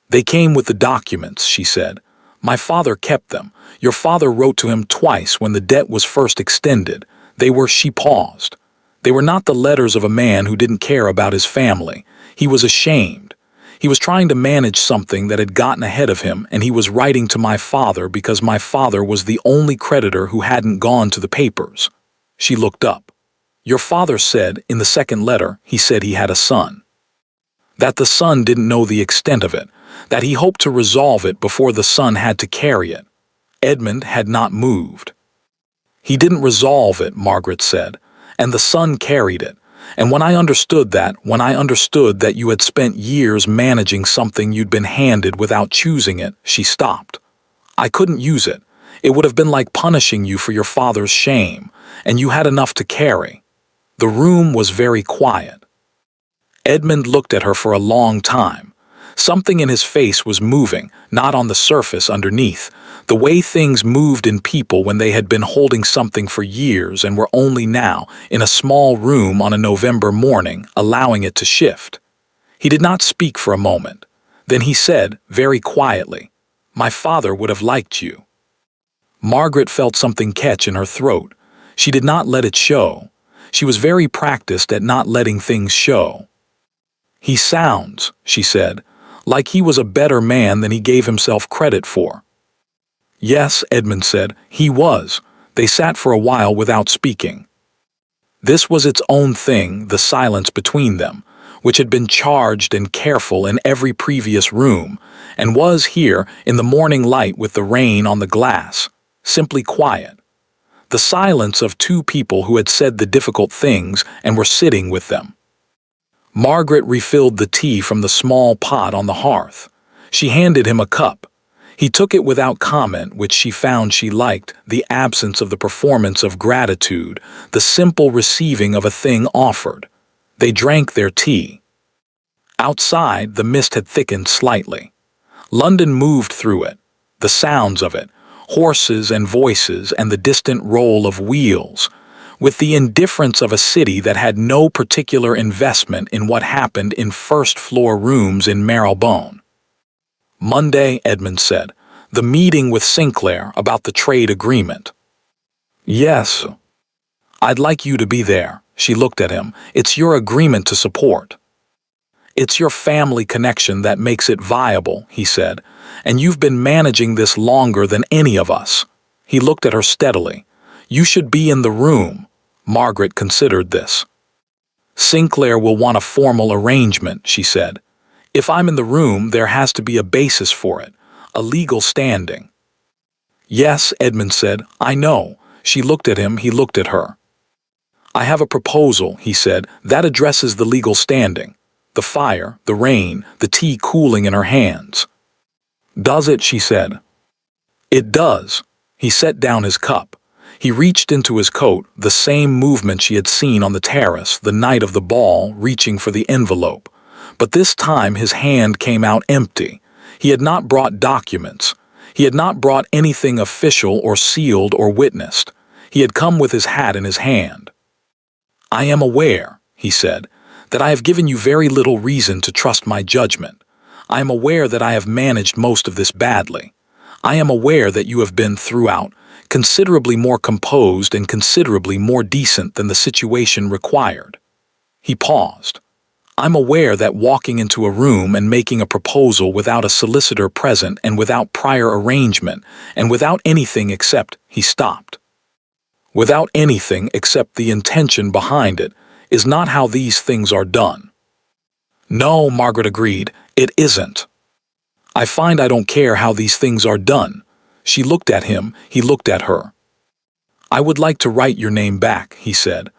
They came with the documents, she said. My father kept them. Your father wrote to him twice when the debt was first extended. She paused. They were not the letters of a man who didn't care about his family. He was ashamed. He was trying to manage something that had gotten ahead of him, and he was writing to my father because my father was the only creditor who hadn't gone to the papers. She looked up. Your father said, in the second letter, he said he had a son. That the son didn't know the extent of it, that he hoped to resolve it before the son had to carry it. Edmund had not moved. He didn't resolve it, Margaret said. And the son carried it. And when I understood that you had spent years managing something you'd been handed without choosing it, she stopped. I couldn't use it. It would have been like punishing you for your father's shame, and you had enough to carry. The room was very quiet. Edmund looked at her for a long time. Something in his face was moving, not on the surface underneath, the way things moved in people when they had been holding something for years and were only now, in a small room on a November morning, allowing it to shift. He did not speak for a moment. Then he said, very quietly, My father would have liked you. Margaret felt something catch in her throat. She did not let it show. She was very practiced at not letting things show. He sounds, she said, like he was a better man than he gave himself credit for. Yes, Edmund said, he was. They sat for a while without speaking. This was its own thing, the silence between them, which had been charged and careful in every previous room, and was here in the morning light with the rain on the glass, simply quiet. The silence of two people who had said the difficult things and were sitting with them. Margaret refilled the tea from the small pot on the hearth. She handed him a cup. He took it without comment, which she found she liked, the absence of the performance of gratitude, the simple receiving of a thing offered. They drank their tea. Outside, the mist had thickened slightly. London moved through it, the sounds of it, horses and voices and the distant roll of wheels. with the indifference of a city that had no particular investment in what happened in first-floor rooms in Marylebone. Monday, Edmund said. The meeting with Sinclair about the trade agreement. Yes. I'd like you to be there. She looked at him. It's your agreement to support. It's your family connection that makes it viable, he said, and you've been managing this longer than any of us. He looked at her steadily. You should be in the room. Margaret considered this. Sinclair will want a formal arrangement, she said. If I'm in the room, there has to be a basis for it, a legal standing. Yes, Edmund said, I know. She looked at him, he looked at her. I have a proposal, he said, that addresses the legal standing. The fire, the rain, the tea cooling in her hands. Does it, she said. It does. He set down his cup. He reached into his coat, the same movement she had seen on the terrace the night of the ball, reaching for the envelope. But this time his hand came out empty. He had not brought documents. He had not brought anything official or sealed or witnessed. He had come with his hat in his hand. I am aware, he said, that I have given you very little reason to trust my judgment. I am aware that I have managed most of this badly. I am aware that you have been, throughout, considerably more composed and considerably more decent than the situation required. He paused. I'm aware that walking into a room and making a proposal without a solicitor present and without prior arrangement and without anything except, he stopped. Without anything except the intention behind it is not how these things are done. No, Margaret agreed, it isn't. I find I don't care how these things are done. She looked at him, he looked at her. I would like to write your name back, he said.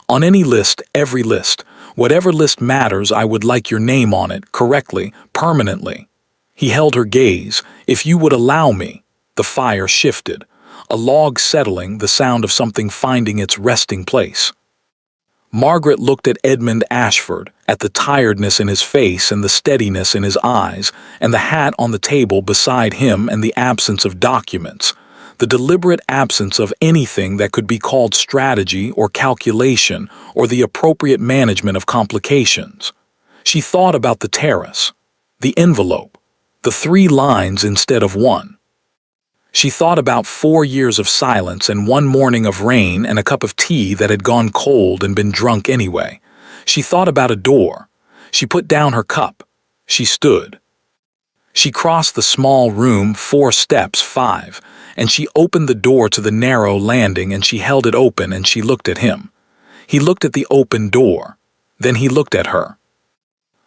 On any list, every list, whatever list matters, I would like your name on it, correctly, permanently. He held her gaze. If you would allow me. The fire shifted. A log settling, the sound of something finding its resting place. Margaret looked at Edmund Ashford, at the tiredness in his face and the steadiness in his eyes, and the hat on the table beside him and the absence of documents, the deliberate absence of anything that could be called strategy or calculation or the appropriate management of complications. She thought about the terrace, the envelope, the 3 lines instead of 1. She thought about 4 years of silence and 1 morning of rain and a cup of tea that had gone cold and been drunk anyway. She thought about a door. She put down her cup. She stood. She crossed the small room 4 steps, 5, and she opened the door to the narrow landing and she held it open and she looked at him. He looked at the open door. Then he looked at her.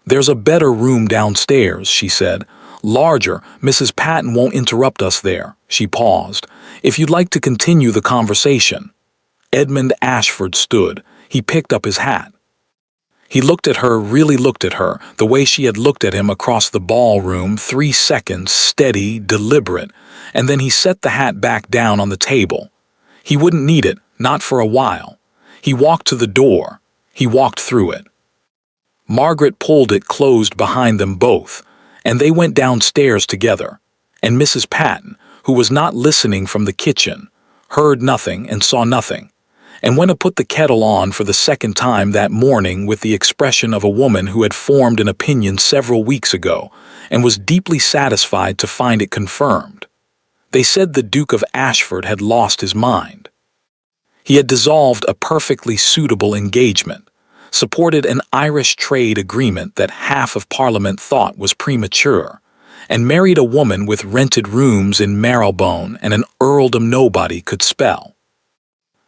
There's a better room downstairs, she said. Larger, Mrs. Patton won't interrupt us there. She paused. If you'd like to continue the conversation. Edmund Ashford stood. He picked up his hat. He looked at her, really looked at her, the way she had looked at him across the ballroom, 3 seconds, steady, deliberate, and then he set the hat back down on the table. He wouldn't need it, not for a while. He walked to the door. He walked through it. Margaret pulled it closed behind them both, and they went downstairs together, and Mrs. Patton, who was not listening from the kitchen, heard nothing and saw nothing, and went to put the kettle on for the 2nd time that morning with the expression of a woman who had formed an opinion several weeks ago and was deeply satisfied to find it confirmed. They said the Duke of Ashford had lost his mind. He had dissolved a perfectly suitable engagement, supported an Irish trade agreement that half of Parliament thought was premature, and married a woman with rented rooms in Marylebone and an earldom nobody could spell.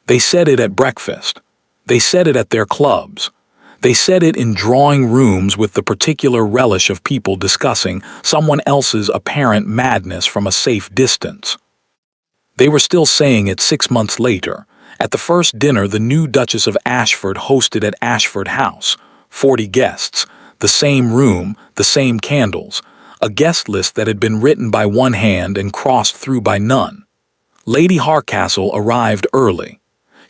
They said it at breakfast. They said it at their clubs. They said it in drawing rooms with the particular relish of people discussing someone else's apparent madness from a safe distance. They were still saying it 6 months later, at the first dinner the new Duchess of Ashford hosted at Ashford House, 40 guests, the same room, the same candles, a guest list that had been written by one hand and crossed through by none. Lady Harcastle arrived early.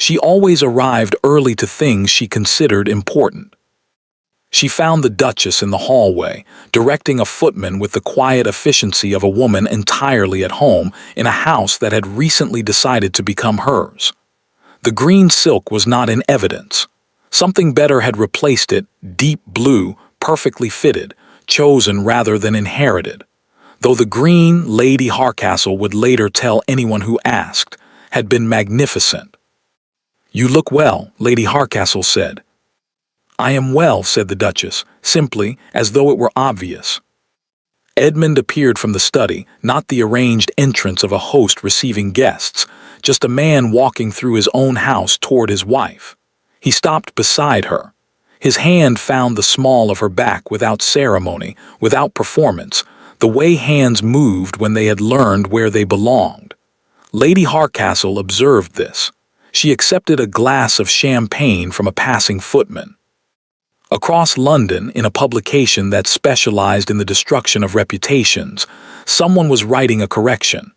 She always arrived early to things she considered important. She found the Duchess in the hallway, directing a footman with the quiet efficiency of a woman entirely at home in a house that had recently decided to become hers. The green silk was not in evidence. Something better had replaced it, deep blue, perfectly fitted, chosen rather than inherited. Though the green Lady Hardcastle would later tell anyone who asked, had been magnificent. "You look well," Lady Hardcastle said. "I am well," said the Duchess, simply, as though it were obvious. Edmund appeared from the study, not the arranged entrance of a host receiving guests, just a man walking through his own house toward his wife. He stopped beside her. His hand found the small of her back without ceremony, without performance, the way hands moved when they had learned where they belonged. Lady Hardcastle observed this. She accepted a glass of champagne from a passing footman. Across London, in a publication that specialized in the destruction of reputations, someone was writing a correction.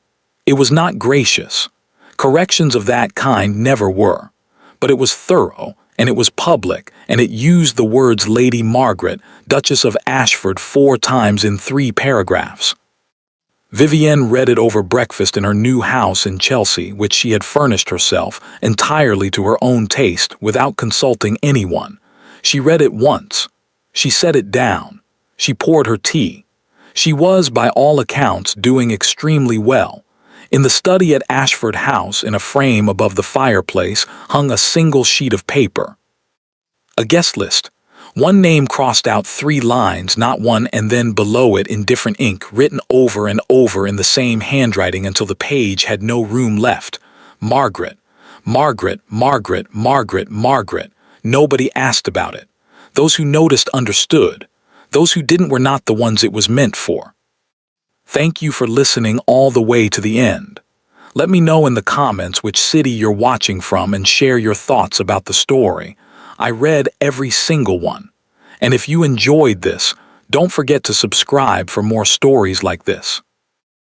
It was not gracious. Corrections of that kind never were. But it was thorough, and it was public, and it used the words Lady Margaret, Duchess of Ashford 4 times in 3 paragraphs. Vivienne read it over breakfast in her new house in Chelsea, which she had furnished herself, entirely to her own taste, without consulting anyone. She read it once. She set it down. She poured her tea. She was, by all accounts, doing extremely well. In the study at Ashford House, in a frame above the fireplace, hung a single sheet of paper. A guest list. One name crossed out 3 lines, not one, and then below it in different ink, written over and over in the same handwriting until the page had no room left. Margaret. Margaret, Margaret, Margaret, Margaret. Nobody asked about it. Those who noticed understood. Those who didn't were not the ones it was meant for. Thank you for listening all the way to the end. Let me know in the comments which city you're watching from and share your thoughts about the story. I read every single one. And if you enjoyed this, don't forget to subscribe for more stories like this.